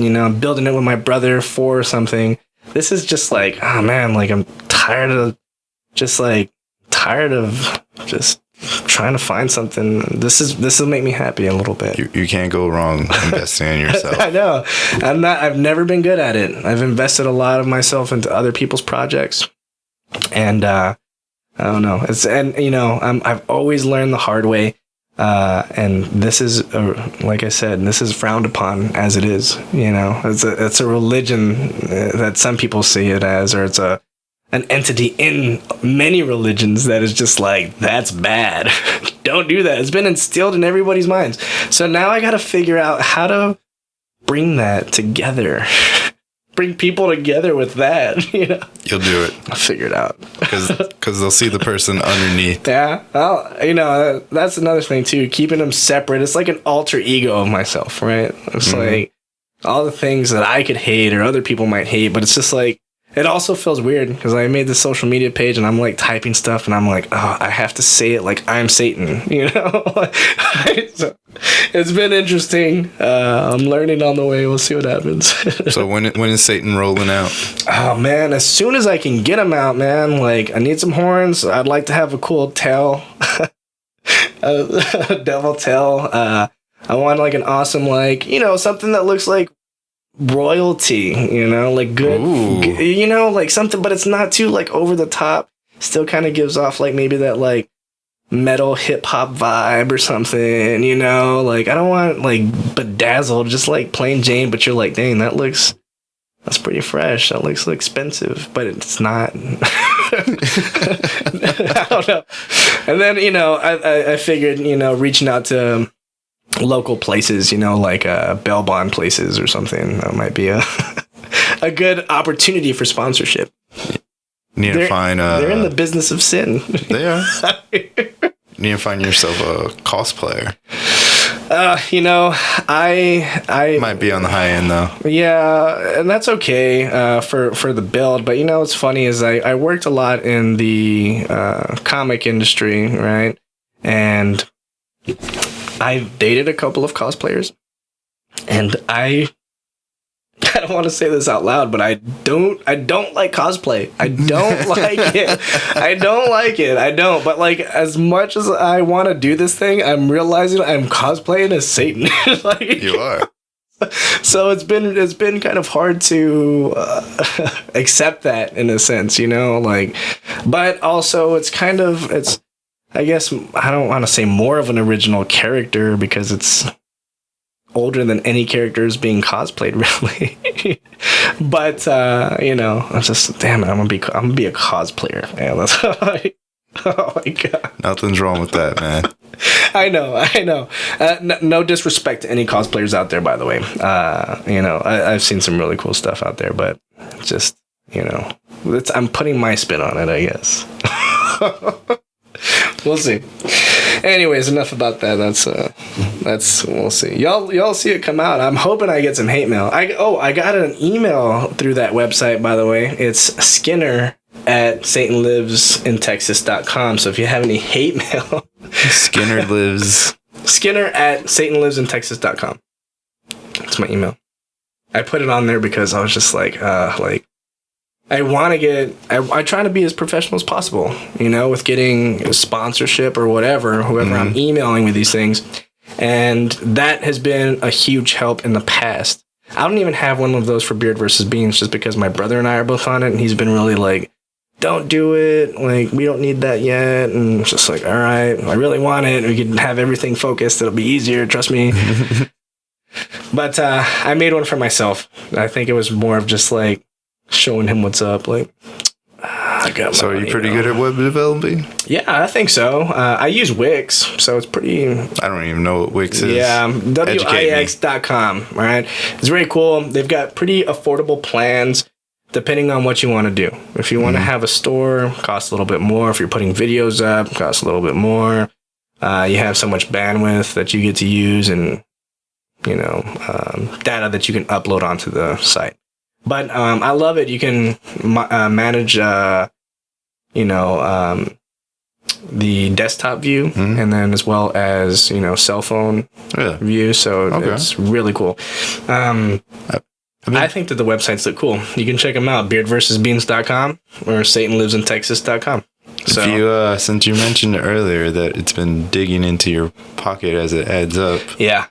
You know, I'm building it with my brother for something. This is just like, oh man, like I'm tired of just trying to find something. This will make me happy a little bit. You can't go wrong investing in yourself. I know. I've never been good at it. I've invested a lot of myself into other people's projects, and I don't know. I've always learned the hard way. And this is, like I said, this is frowned upon as it is. You know, it's a religion that some people see it as, or it's an entity in many religions that is just like, that's bad. Don't do that. It's been instilled in everybody's minds. So now I got to figure out how to bring that together. Bring people together with that, you know. You'll do it. I'll figure it out. Because they'll see the person underneath. Yeah. Well, you know, that's another thing too. Keeping them separate. It's like an alter ego of myself, right? It's like all the things that I could hate or other people might hate, but it's just like, It also feels weird because I made this social media page and I'm like typing stuff and I'm like, oh, I have to say it like I'm Satan, you know? So it's been interesting. I'm learning on the way. We'll see what happens. So when is Satan rolling out? Oh, man, as soon as I can get him out, man. Like, I need some horns. I'd like to have a cool tail. A devil tail. I want like an awesome, like, you know, something that looks like royalty, you know, like good, you know, like something, but it's not too like over the top. Still kind of gives off like maybe that like metal hip hop vibe or something, you know, like I don't want like bedazzled, just like plain Jane, but you're like, dang, that's pretty fresh. That looks expensive, but it's not. I don't know. And then, you know, I figured, you know, reaching out to local places, you know, like bail bond places or something. That might be a good opportunity for sponsorship. Need to find they're in the business of sin. They are. Need to find yourself a cosplayer. You know, I might be on the high end though. Yeah, and that's okay for the build. But you know, what's funny is I worked a lot in the comic industry, right? And I've dated a couple of cosplayers, and I don't want to say this out loud, but I don't like cosplay. I don't like it. I don't like it. I don't. But like, as much as I want to do this thing, I'm realizing I'm cosplaying as Satan. Like, you are. So it's been kind of hard to accept that in a sense, you know, like, but also it's I guess I don't want to say more of an original character because it's older than any characters being cosplayed, really. But you know, I'm just damn it. I'm gonna be a cosplayer, man. That's oh my god. Nothing's wrong with that, man. I know. No disrespect to any cosplayers out there, by the way. You know, I've seen some really cool stuff out there, but just, you know, I'm putting my spin on it, I guess. We'll see. Anyways, enough about that. That's we'll see. Y'all see it come out. I'm hoping I get some hate mail. I got an email through that website, by the way. It's Skinner@SatanLivesInTexas.com. So if you have any hate mail, Skinner@SatanLivesInTexas.com. That's my email. I put it on there because I was just like I want to I try to be as professional as possible, you know, with getting a sponsorship or whoever I'm emailing with these things. And that has been a huge help in the past. I don't even have one of those for Beard versus Beans just because my brother and I are both on it. And he's been really like, don't do it. Like, we don't need that yet. And it's just like, all right, I really want it. We can have everything focused. It'll be easier. Trust me. But I made one for myself. I think it was more of just like, showing him what's up, like. So are you pretty good at web developing? Yeah, I think so. I use Wix, so it's pretty. I don't even know what Wix is. Yeah, Wix.com. All right, it's very cool. They've got pretty affordable plans, depending on what you want to do. If you want to have a store, costs a little bit more. If you're putting videos up, costs a little bit more. You have so much bandwidth that you get to use, and you know, data that you can upload onto the site. But I love it. You can manage, you know, the desktop view, and then as well as, you know, cell phone view. So it's really cool. I think that the websites look cool. You can check them out, beardversusbeans.com or SatanLivesInTexas.com. So, if you, since you mentioned earlier that it's been digging into your pocket as it adds up. Yeah.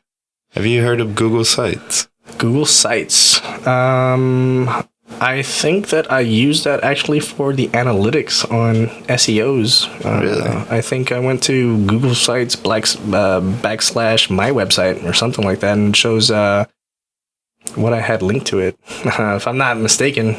Have you heard of Google Sites? Google Sites. I think that I used that actually for the analytics on SEOs. Really? I think I went to Google Sites / my website or something like that, and it shows what I had linked to it. If I'm not mistaken,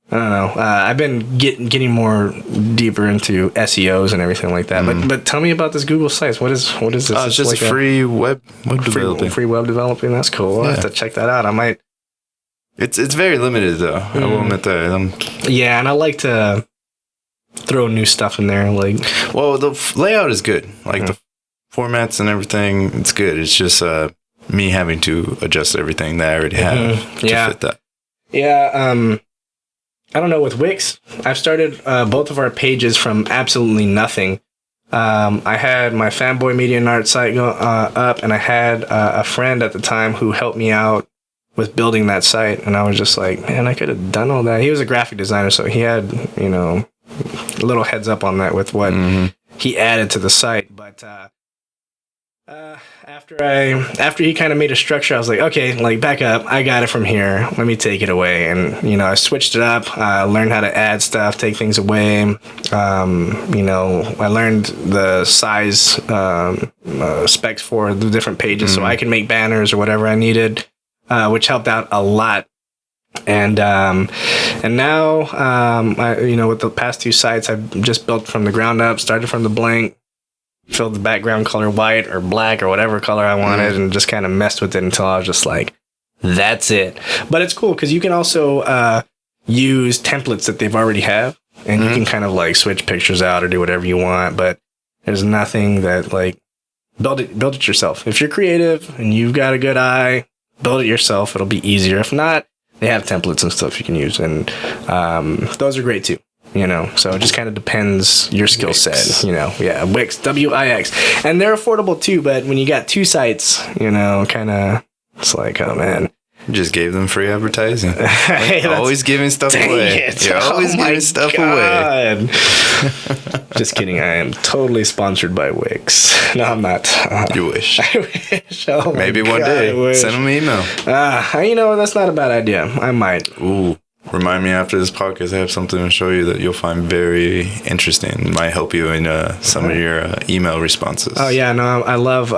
I don't know. I've been getting more deeper into SEOs and everything like that. But tell me about this Google Sites. What is this? It's just like free web developing. Free web developing. That's cool. I'll have to check that out. I might. It's very limited though. I will admit that. Yeah, and I like to throw new stuff in there. Like, well, the layout is good. Like the formats and everything, it's good. It's just me having to adjust everything that I already have to fit that. Yeah. I don't know, with Wix, I've started both of our pages from absolutely nothing. I had my Fanboy Media and Art site go up, and I had a friend at the time who helped me out with building that site, and I was just like, man, I could have done all that. He was a graphic designer, so he had, you know, a little heads up on that with what he added to the site. But after he kind of made a structure, I was like, okay, like, back up. I got it from here. Let me take it away. And, you know, I switched it up, learned how to add stuff, take things away. You know, I learned the size specs for the different pages so I can make banners or whatever I needed, which helped out a lot. And now, you know, with the past 2 sites, I've just built from the ground up, started from the blank, filled the background color white or black or whatever color I wanted, and just kind of messed with it until I was just like, that's it. But it's cool because you can also use templates that they've already have, and you can kind of like switch pictures out or do whatever you want. But there's nothing that, like, build it yourself. If you're creative and you've got a good eye, build it yourself. It'll be easier. If not, they have templates and stuff you can use, and those are great too. You know, so it just kind of depends your skill set, you know. Yeah, Wix, Wix. And they're affordable too, but when you got 2 sites, you know, kind of, it's like, oh man. You just gave them free advertising. Hey, always giving stuff away. You're always giving stuff away. Just kidding. I am totally sponsored by Wix. No, I'm not. You wish. I wish. Oh, maybe one day. Send them an email. You know, that's not a bad idea. I might. Ooh. Remind me after this podcast, I have something to show you that you'll find very interesting. It might help you in some of your email responses. Oh, yeah. No, I love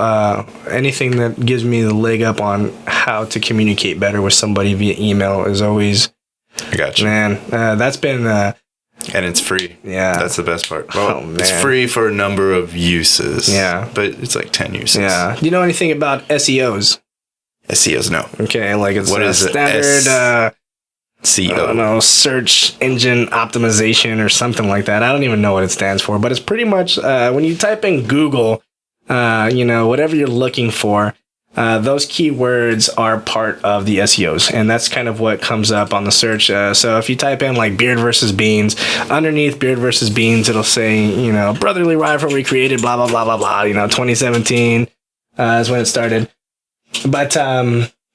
anything that gives me the leg up on how to communicate better with somebody via email is always... I got you. Man, that's been... and it's free. Yeah. That's the best part. Well, it's free for a number of uses. Yeah. But it's like 10 uses. Yeah. Do you know anything about SEOs? SEOs, no. Okay, like it's what is standard... I don't know, search engine optimization or something like that. I don't even know what it stands for, but it's pretty much when you type in Google, you know, whatever you're looking for, those keywords are part of the SEOs, and that's kind of what comes up on the search. So if you type in like beard versus beans, underneath beard versus beans, it'll say, you know, brotherly rivalry created, blah, blah, blah, blah, blah, you know, 2017 is when it started. But,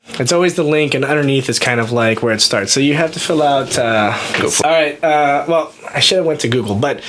it's always the link, and underneath is kind of like where it starts. So you have to fill out... Go for it. All right. Well, I should have went to Google. But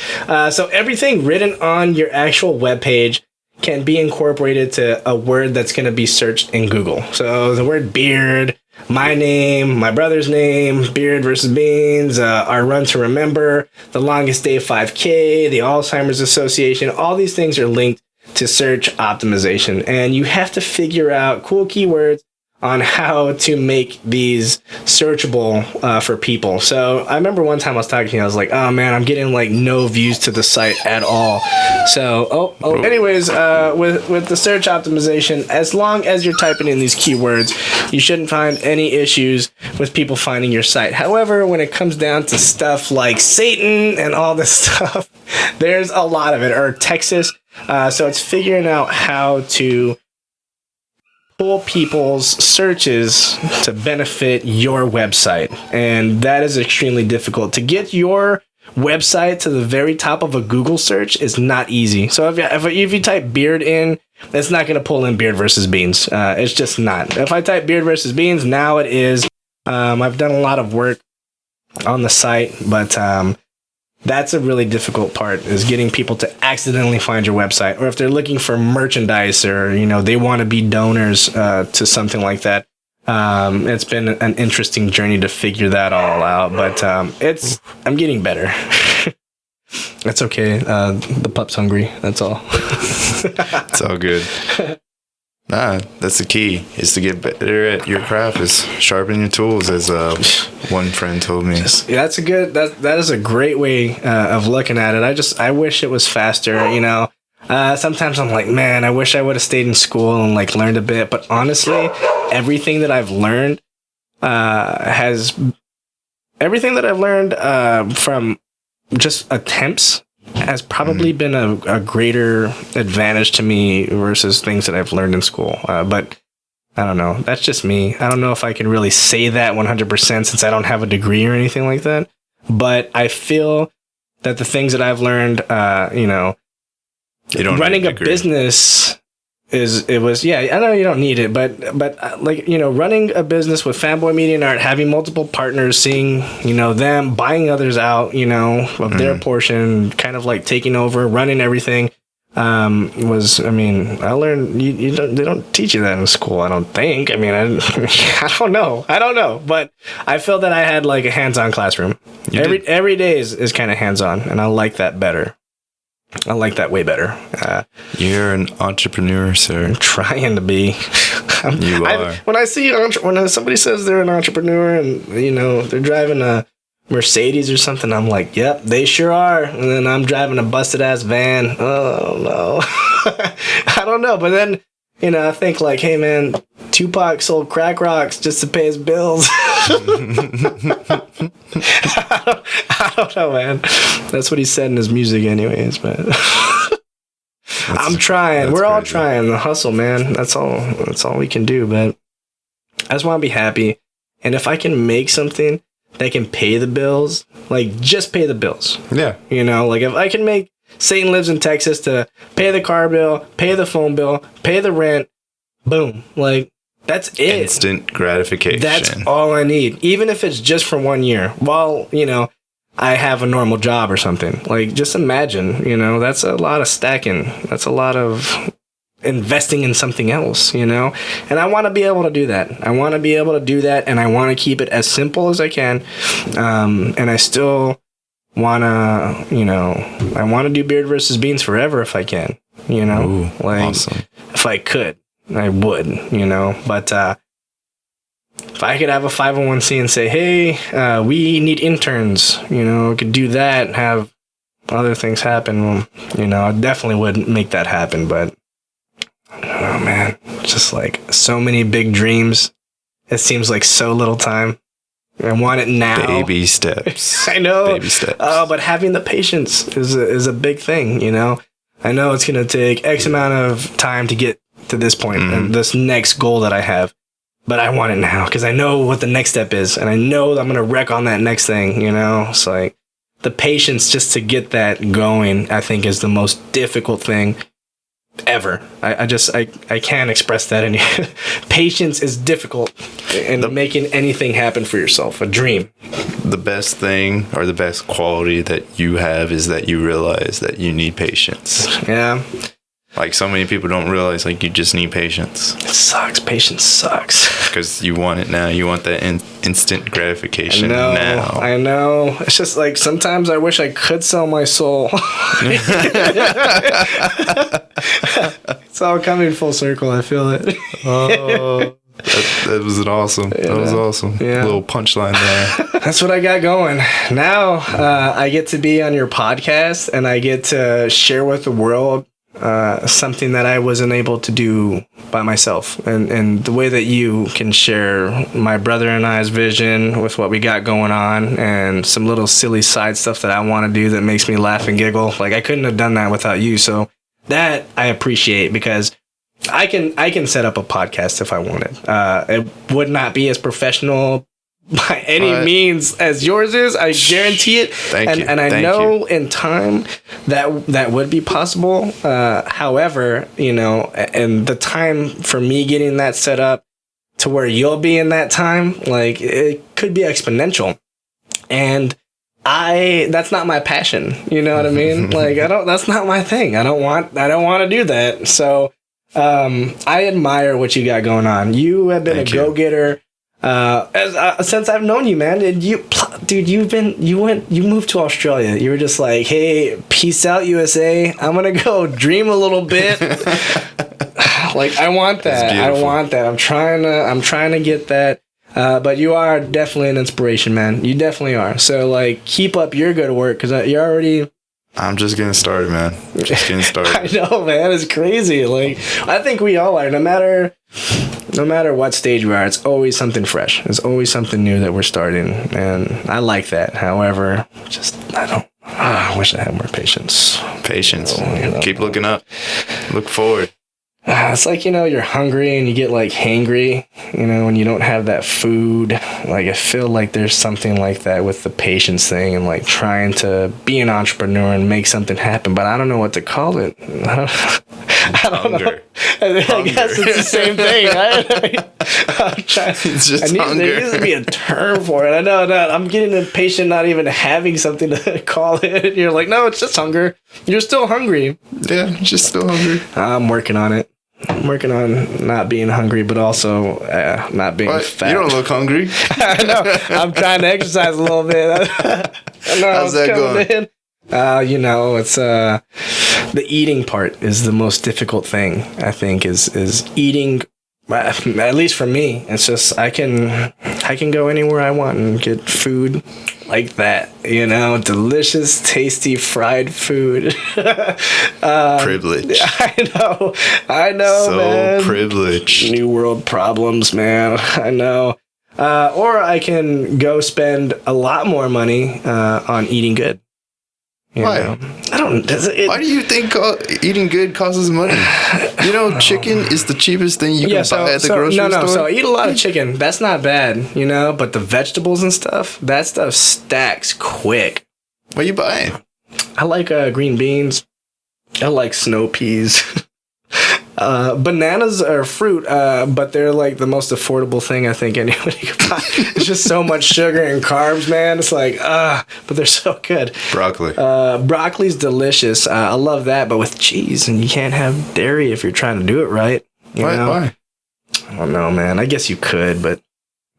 so everything written on your actual web page can be incorporated to a word that's going to be searched in Google. So the word beard, my name, my brother's name, beard versus beans, our run to remember, the longest day 5K, the Alzheimer's Association. All these things are linked to search optimization. And you have to figure out cool keywords on how to make these searchable for people. So I remember one time I was talking to you, I was like, oh man, I'm getting like no views to the site at all. So, anyways, with the search optimization, as long as you're typing in these keywords, you shouldn't find any issues with people finding your site. However, when it comes down to stuff like Satan and all this stuff, there's a lot of it, or Texas. So it's figuring out how to pull people's searches to benefit your website, and that is extremely difficult. To get your website to the very top of a Google search is not easy. So if you type beard in, it's not going to pull in beard versus beans. It's just not. If I type beard versus beans, now it is. I've done a lot of work on the site, but that's a really difficult part, is getting people to accidentally find your website, or if they're looking for merchandise, or, you know, they want to be donors to something like that. It's been an interesting journey to figure that all out, but I'm getting better. That's okay. The pup's hungry. That's all. It's all good. Nah, that's the key, is to get better at your craft, is sharpen your tools, as one friend told me. That's that is a great way of looking at it. I wish it was faster, you know. Sometimes I'm like, man, I wish I would have stayed in school and like learned a bit, but honestly, everything that I've learned from just attempts has probably been a greater advantage to me versus things that I've learned in school. But I don't know. That's just me. I don't know if I can really say that 100% since I don't have a degree or anything like that. But I feel that the things that I've learned, running a business I know you don't need it, but running a business with Fanboy Media and Art, having multiple partners, seeing, them buying others out, of their portion, kind of like taking over, running everything, I learned, they don't teach you that in school, I don't think. I don't know, but I feel that I had like a hands-on classroom. Every day is kind of hands-on, and I like that better. I like that way better. You're an entrepreneur, sir. I'm trying to be. You are. When somebody says they're an entrepreneur and they're driving a Mercedes or something, I'm like, yep, they sure are. And then I'm driving a busted ass van. Oh no, I don't know. But then I think like, hey man, Tupac sold crack rocks just to pay his bills. I don't know, man. That's what he said in his music anyways, but I'm trying. We're all trying to hustle, man. That's all we can do, but I just want to be happy. And if I can make something that can pay the bills, like just pay the bills. Yeah. Like if I can make Satan Lives in Texas to pay the car bill, pay the phone bill, pay the rent, boom. Like that's it. Instant gratification. That's all I need. Even if it's just for 1 year. While, I have a normal job or something. Like, just imagine, that's a lot of stacking. That's a lot of investing in something else, And I want to be able to do that. And I want to keep it as simple as I can. And I still want to, I want to do Beard versus Beans forever if I can, Ooh, awesome. If I could. I would, but if I could have a 501c and say, hey, we need interns, could do that and have other things happen, well, I definitely would make that happen, but oh man, just like so many big dreams. It seems like so little time. I want it now. Baby steps. I know. Baby steps. But having the patience is a big thing, I know it's going to take X amount of time to get to this point and this next goal that I have, but I want it now because I know what the next step is and I know that I'm going to wreck on that next thing, It's like the patience just to get that going, I think is the most difficult thing ever. I can't express that any. Patience is difficult in making anything happen for yourself, a dream. The best thing or the best quality that you have is that you realize that you need patience. Yeah. Like, so many people don't realize, like, you just need patience. It sucks. Patience sucks. Because you want it now. You want that instant gratification now. I know. It's just, like, sometimes I wish I could sell my soul. It's all coming full circle. I feel it. Oh, that was awesome. Yeah. That was awesome. Yeah. Little punchline there. That's what I got going. Now I get to be on your podcast, and I get to share with the world something that I wasn't able to do by myself, and the way that you can share my brother and I's vision with what we got going on and some little silly side stuff that I want to do that makes me laugh and giggle. Like, I couldn't have done that without you. So that I appreciate, because I can set up a podcast if I wanted. It would not be as professional by any means as yours is. I guarantee it. Thank you. And I know in time that would be possible. However, and the time for me getting that set up to where you'll be in that time, like, it could be exponential. And that's not my passion. You know what I mean? Like, that's not my thing. I don't want to do that. So, I admire what you got going on. You have been go-getter. Since I've known you, man. You moved to Australia. You were just like, hey, peace out, USA. I'm gonna go dream a little bit. Like, I want that. I'm trying to get that. But you are definitely an inspiration, man. You definitely are. So, like, keep up your good work, because you're already. I'm just getting started, man. Just getting started. I know, man. It's crazy. Like, I think we all are. No matter what stage we are, it's always something fresh. It's always something new that we're starting, and I like that. However, I wish I had more patience. Patience. Keep looking up. Look forward. It's like, you're hungry and you get like hangry, when you don't have that food. Like, I feel like there's something like that with the patience thing and like trying to be an entrepreneur and make something happen, but I don't know what to call it. I don't know. I guess it's the same thing, right? It's just hunger. There needs to be a term for it. I know that I'm getting impatient not even having something to call it. You're like, no, it's just hunger. You're still hungry. Yeah, just still hungry. I'm working on it. I'm working on not being hungry, but also not being fat. You don't look hungry. I know. I'm trying to exercise a little bit. I know. How's that going? It's the eating part is the most difficult thing, I think, is eating. At least for me, it's just I can go anywhere I want and get food like that, delicious, tasty fried food. Privilege. I know, so man. Privileged. New world problems, man. I know. Or I can go spend a lot more money on eating good. Why? I don't. Why do you think eating good causes money? Chicken is the cheapest thing you can buy at the grocery store. No. So I eat a lot of chicken. That's not bad, But the vegetables and stuff, that stuff stacks quick. What are you buying? I like green beans. I like snow peas. Bananas are fruit, but they're like the most affordable thing I think anybody could buy. It's just so much sugar and carbs, man. It's like, but they're so good. Broccoli. Broccoli's delicious. I love that, but with cheese, and you can't have dairy if you're trying to do it right. Why? I don't know, man. I guess you could, but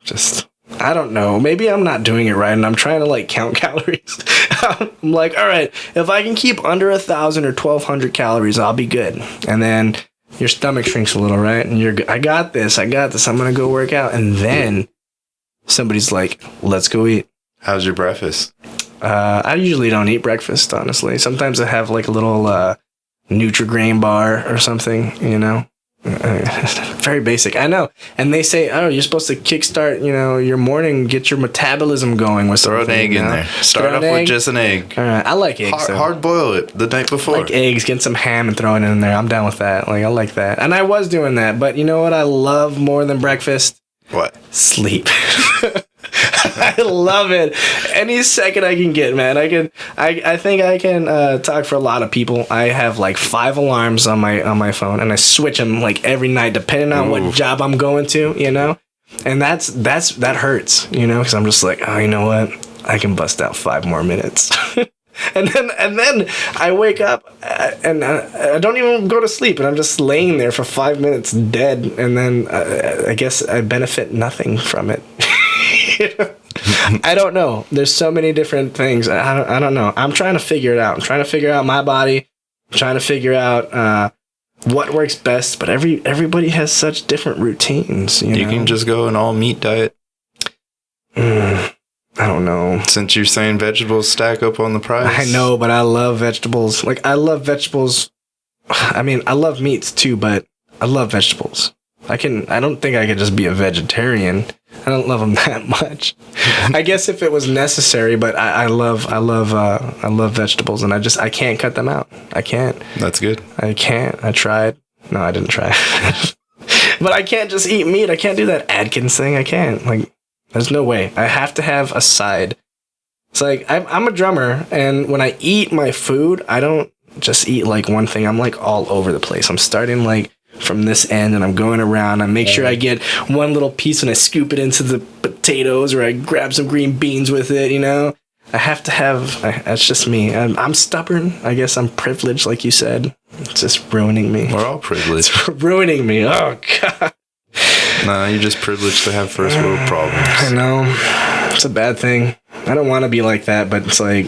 just... I don't know. Maybe I'm not doing it right, and I'm trying to like count calories. I'm like, all right, if I can keep under 1,000 or 1,200 calories, I'll be good. And then your stomach shrinks a little, right? And you're, I got this. I'm gonna go work out. And then somebody's like, let's go eat. How's your breakfast? I usually don't eat breakfast, honestly. Sometimes I have like a little Nutri-Grain bar or something, Very basic, I know. And they say, oh, you're supposed to kickstart, your morning, get your metabolism going with something. Throw an egg in there. Start off with just an egg. All right, I like eggs. Hard boil it the night before. I like eggs, get some ham and throw it in there. I'm down with that. Like, I like that. And I was doing that, but you know what I love more than breakfast? What? Sleep. I love it. Any second I can get, man. I think I can talk for a lot of people. I have like 5 alarms on my phone, and I switch them like every night depending on what job I'm going to, And that hurts, because I'm just like, oh, you know what? I can bust out 5 more minutes. And then I wake up and I don't even go to sleep, and I'm just laying there for 5 minutes dead, and then I guess I benefit nothing from it. I don't know. There's so many different things. I don't know. I'm trying to figure it out. I'm trying to figure out my body. I'm trying to figure out what works best. But everybody has such different routines. You can just go an all meat diet. I don't know. Since you're saying vegetables stack up on the price. I know, but I love vegetables. Like, I love vegetables. I mean, I love meats too, but I love vegetables. I don't think I could just be a vegetarian. I don't love them that much. I guess if it was necessary, but I love vegetables, and I can't cut them out. I can't. That's good. I can't. I tried. No, I didn't try. But I can't just eat meat. I can't do that Atkins thing. I can't. Like, there's no way. I have to have a side. It's like, I'm a drummer, and when I eat my food, I don't just eat like one thing. I'm like all over the place. I'm starting like from this end, and I'm going around. I make sure I get one little piece and I scoop it into the potatoes, or I grab some green beans with it, I have to have, that's just me. I'm stubborn. I guess I'm privileged, like you said. It's just ruining me. We're all privileged. It's ruining me. Oh, God. Nah, you're just privileged to have first world problems. I know. It's a bad thing. I don't want to be like that, but it's like...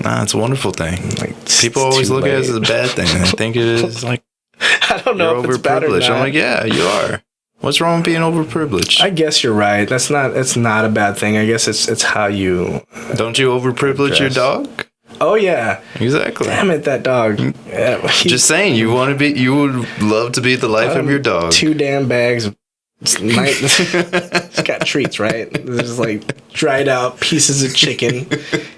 Nah, it's a wonderful thing. Like, people always look at it as a bad thing. I think it is like... I don't know if it's bad or not. I'm like, yeah, you are. What's wrong with being overprivileged? I guess you're right. It's not a bad thing. I guess it's how you... Don't you overprivilege your dog? Oh, yeah. Exactly. Damn it, that dog. Yeah, just saying, you would love to be the life of your dog. 2 damn bags of He's got treats, right? There's like dried out pieces of chicken,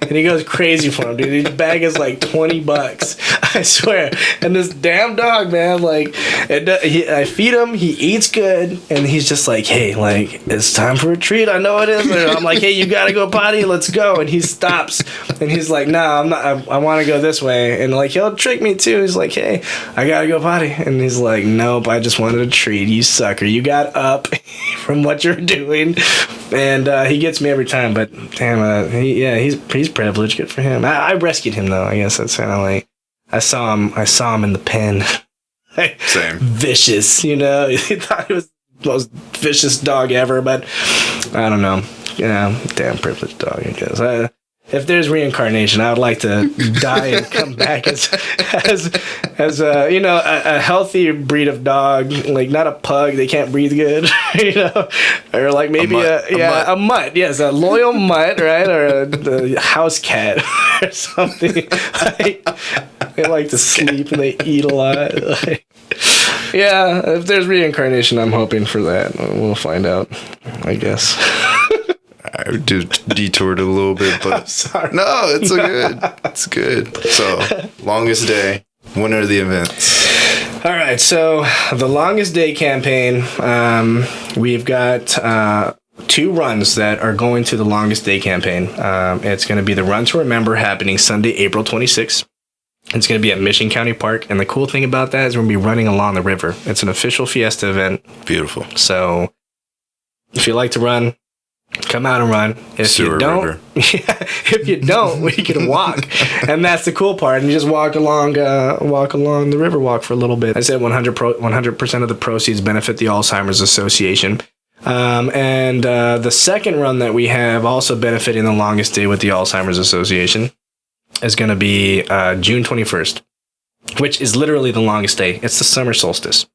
and he goes crazy for him, dude. His bag is like $20, I swear. And this damn dog, man, like, I feed him, he eats good, and he's just like, hey, like, it's time for a treat. I know it is. And I'm like, hey, you gotta go potty, let's go. And he stops, and he's like, no, I'm not. I want to go this way. And like, he'll trick me too. He's like, hey, I gotta go potty, and he's like, nope, I just wanted a treat. You sucker. You got up from what you're doing, and he gets me every time. But damn, he's privileged. Good for him. I rescued him though. I guess that's kind of like I saw him in the pen. Same. Vicious, you know. He thought he was the most vicious dog ever, but I don't know. Yeah, damn privileged dog, I guess. If there's reincarnation, I would like to die and come back as you know, a healthy breed of dog, like not a pug. They can't breathe good, you know, or like maybe a mutt. Yes, a loyal mutt, right, or a house cat or something. Like, they like to sleep and they eat a lot. Like, yeah, if there's reincarnation, I'm hoping for that. We'll find out, I guess. I detoured a little bit, but sorry. No, it's good. It's good. So, longest day. When are the events? All right. So, the longest day campaign. We've got 2 runs that are going to the longest day campaign. It's going to be the Run to Remember happening Sunday, April 26th. It's going to be at Mission County Park, and the cool thing about that is we're going to be running along the river. It's an official fiesta event. Beautiful. So, if you like to run, come out and run. If you don't, we can walk, and that's the cool part. And you just walk along the river walk for a little bit. I said 100% of the proceeds benefit the Alzheimer's Association. And the second run that we have, also benefiting the longest day with the Alzheimer's Association, is going to be June 21st, which is literally the longest day. It's the summer solstice.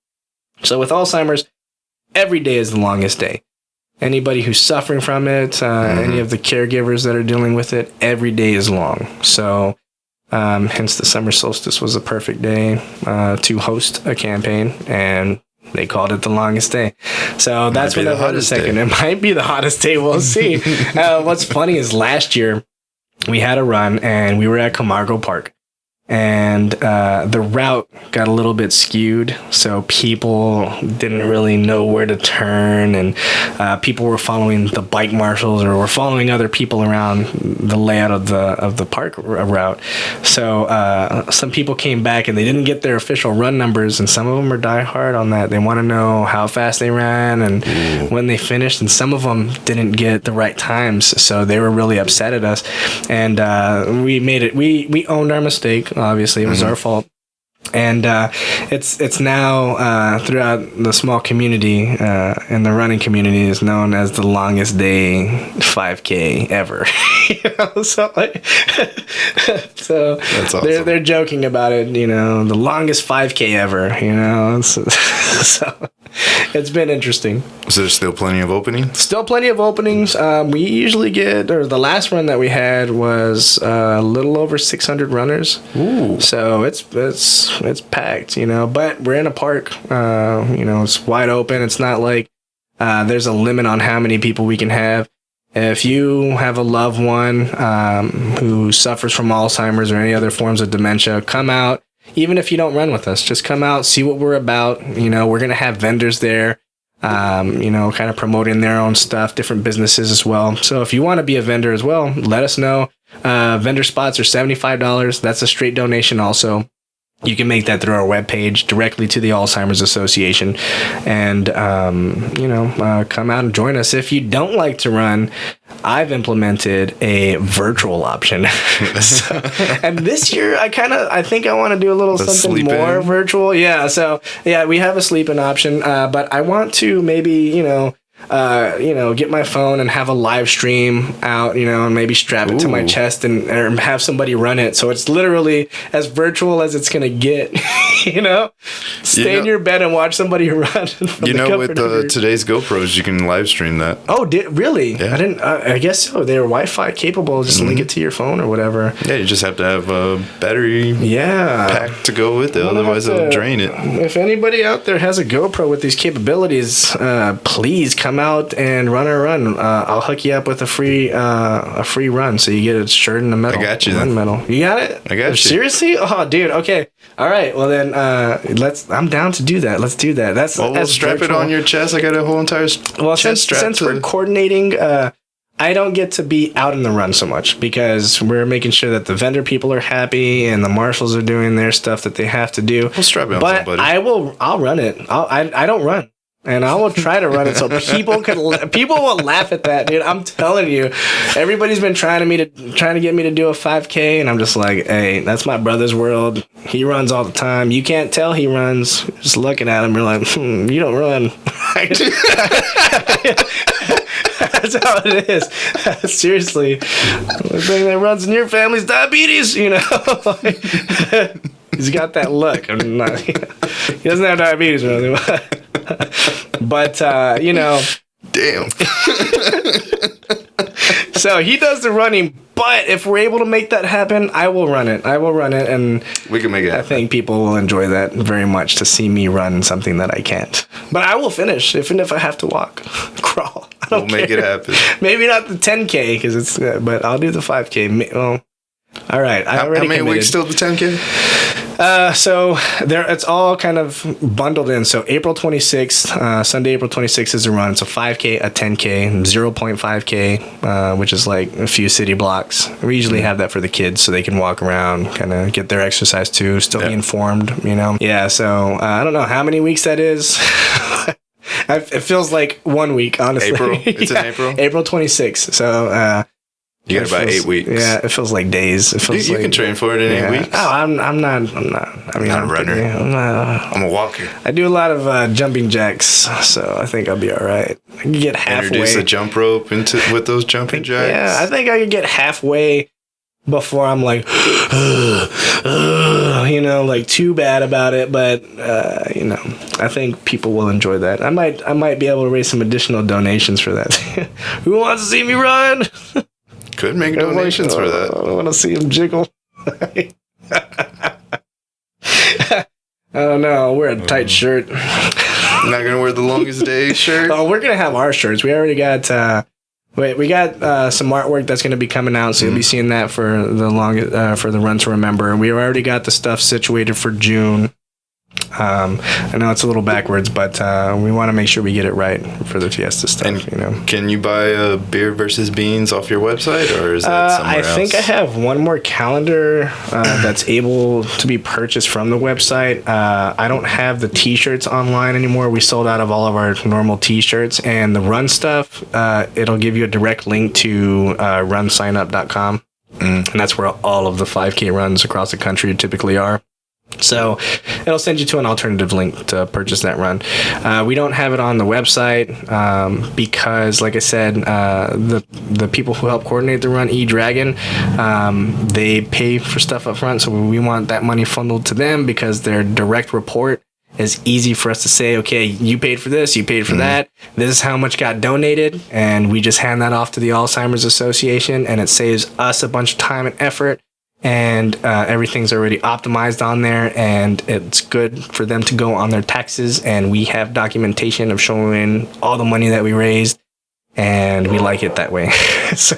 So with Alzheimer's, every day is the longest day. Anybody who's suffering from it, any of the caregivers that are dealing with it, every day is long. So, hence the summer solstice was a perfect day to host a campaign, and they called it the longest day. So that's what I heard a second. It might be the hottest day. We'll see. What's funny is last year we had a run, and we were at Camargo Park. And the route got a little bit skewed, so people didn't really know where to turn, and people were following the bike marshals or were following other people around the layout of the park route. So some people came back and they didn't get their official run numbers, and some of them are diehard on that. They want to know how fast they ran and when they finished, and some of them didn't get the right times, so they were really upset at us. And we made it. We owned our mistake. Obviously, it was our fault, and it's now throughout the small community and the running community is known as the longest day 5K ever. You know, so that's awesome. They're joking about it. You know, the longest 5K ever. You know, so it's been interesting. Is there still plenty of openings? Still plenty of openings. We usually get, or the last run that we had was a little over 600 runners. Ooh. So it's packed, you know, but we're in a park. You know, it's wide open. It's not like there's a limit on how many people we can have. If you have a loved one who suffers from Alzheimer's or any other forms of dementia, come out. Even if you don't run with us, just come out, see what we're about. You know, we're going to have vendors there, you know, kind of promoting their own stuff, different businesses as well. So if you want to be a vendor as well, let us know. Vendor spots are $75. That's a straight donation also. You can make that through our webpage directly to the Alzheimer's Association, and you know, come out and join us. If you don't like to run, I've implemented a virtual option. So, and this year, I think I want to do a little something more virtual. Yeah. So yeah, we have a sleep-in option, but I want to maybe, you know, get my phone and have a live stream out, you know, and maybe strap it to my chest and or have somebody run it. So it's literally as virtual as it's going to get, you know? stay in your bed and watch somebody run. With today's GoPros, you can live stream that. Oh, really? Yeah. I didn't. I guess so. They're Wi-Fi capable. Just link it to your phone or whatever. Yeah, you just have to have a battery pack to go with it. Otherwise, it'll drain it. If anybody out there has a GoPro with these capabilities, please come out and run a run. I'll hook you up with a free run, so you get a shirt and a medal. I got you. Run medal. You got it? I got you. Seriously? Oh, dude. Okay. All right. Well then, I'm down to do that. Let's do that. We'll strap virtual. it on your chest. I got a whole entire chest strap. Since we're coordinating, I don't get to be out in the run so much because we're making sure that the vendor people are happy and the marshals are doing their stuff that they have to do. We'll strap it on somebody. I'll run it. I don't run. And I will try to run it so people will laugh at that, dude. I'm telling you, everybody's been trying to get me to do a 5K, and I'm just like, hey, that's my brother's world. He runs all the time. You can't tell he runs. Just looking at him, you're like, you don't run. That's how it is. Seriously, the thing that runs in your family's diabetes. He's got that look. He doesn't have diabetes or anything. But damn. So he does the running, but if we're able to make that happen, I will run it, and we can make it happen. I think people will enjoy that very much, to see me run something that I can't. But I will finish, even if I have to walk, crawl. We'll make it happen. Maybe not the 10K, but I'll do the 5K. Well, all right. How many weeks till the 10K? So it's all kind of bundled in. So April 26th, Sunday, April 26th is a run. So 5K, a 10K, 0.5K, which is like a few city blocks. We usually have that for the kids so they can walk around, kind of get their exercise too, still be informed, Yeah, so I don't know how many weeks that is. It feels like 1 week, honestly. April? It's in April? April 26th. So you got about 8 weeks. Yeah, it feels like days. It feels you can train for it in 8 weeks. Oh, I'm not. I mean, not a runner. I'm a walker. I do a lot of jumping jacks, so I think I'll be all right. I can get halfway. Introduce a jump rope with those jumping jacks. Yeah, I think I could get halfway before I'm like, like too bad about it. But I think people will enjoy that. I might be able to raise some additional donations for that. Who wants to see me run? Could make donations for that. I want to see him jiggle. I don't know. I'll wear a tight shirt. Not gonna wear the longest day shirt. Oh, we're gonna have our shirts. We already got. We got some artwork that's going to be coming out, so you'll be seeing that for the Run to Remember. We already got the stuff situated for June. I know it's a little backwards, but we want to make sure we get it right for the Fiesta stuff. And can you buy beer versus beans off your website, or is that somewhere else? I think I have one more calendar that's able to be purchased from the website. I don't have the T-shirts online anymore. We sold out of all of our normal T-shirts, and the run stuff. It'll give you a direct link to runsignup.com, and that's where all of the 5K runs across the country typically are. So it'll send you to an alternative link to purchase that run. We don't have it on the website because, like I said, the people who help coordinate the run, eDragon, they pay for stuff up front. So we want that money funneled to them because their direct report is easy for us to say, okay, you paid for this, you paid for that. This is how much got donated. And we just hand that off to the Alzheimer's Association, and it saves us a bunch of time and effort. And everything's already optimized on there, and it's good for them to go on their taxes, and we have documentation of showing all the money that we raised, and we like it that way. So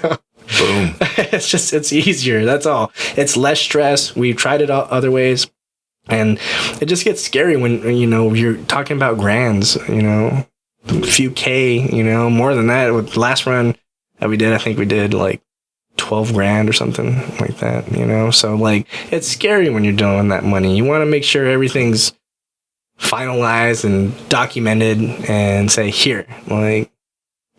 boom. It's easier, that's all. It's less stress. We've tried it other ways, and it just gets scary when you're talking about grands, a few K, more than that. With the last run that we did, I think we did like 12 grand or something like that, so like it's scary when you're doing that money. You want to make sure everything's finalized and documented and say, here, like,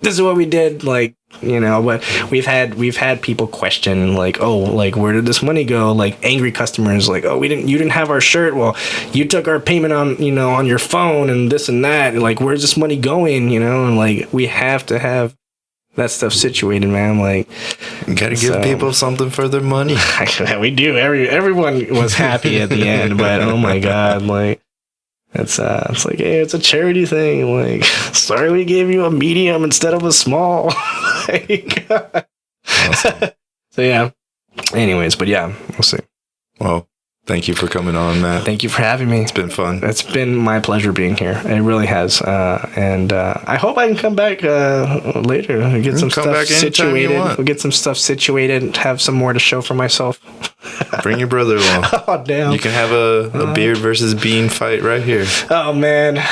this is what we did, like, but we've had people question, like, oh, like, where did this money go? Like, angry customers, like, oh, you didn't have our shirt. Well, you took our payment on, on your phone and this and that. Like, where's this money going? And like, we have to have that stuff situated, man. Like, you gotta give people something for their money. We do. Everyone was happy at the end, but oh my god, like, It's like, hey, it's a charity thing. Like, sorry we gave you a medium instead of a small. Like, awesome. So yeah. Anyways, but yeah, we'll see. Well, thank you for coming on, Matt. Thank you for having me. It's been fun. It's been my pleasure being here. It really has. And I hope I can come back later and get some stuff situated. We'll get some stuff situated, have some more to show for myself. Bring your brother along. Oh, damn. You can have a beard versus bean fight right here. Oh, man.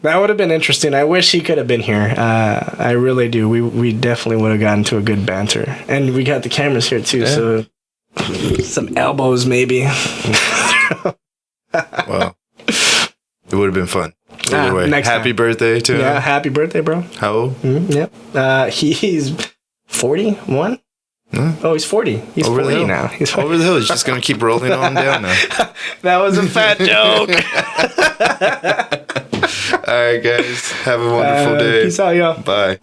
That would have been interesting. I wish he could have been here. I really do. We definitely would have gotten to a good banter. And we got the cameras here, too, so some elbows, maybe. Well, it would have been fun. Either way. Happy birthday to him. Yeah, happy birthday, bro. How old? Yep. He's 41? Oh, he's 40. He's over 40 now. He's over the hill. He's just going to keep rolling on down now. That was a fat joke. All right, guys. Have a wonderful day. Peace out, y'all. Bye.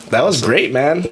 That was great, man.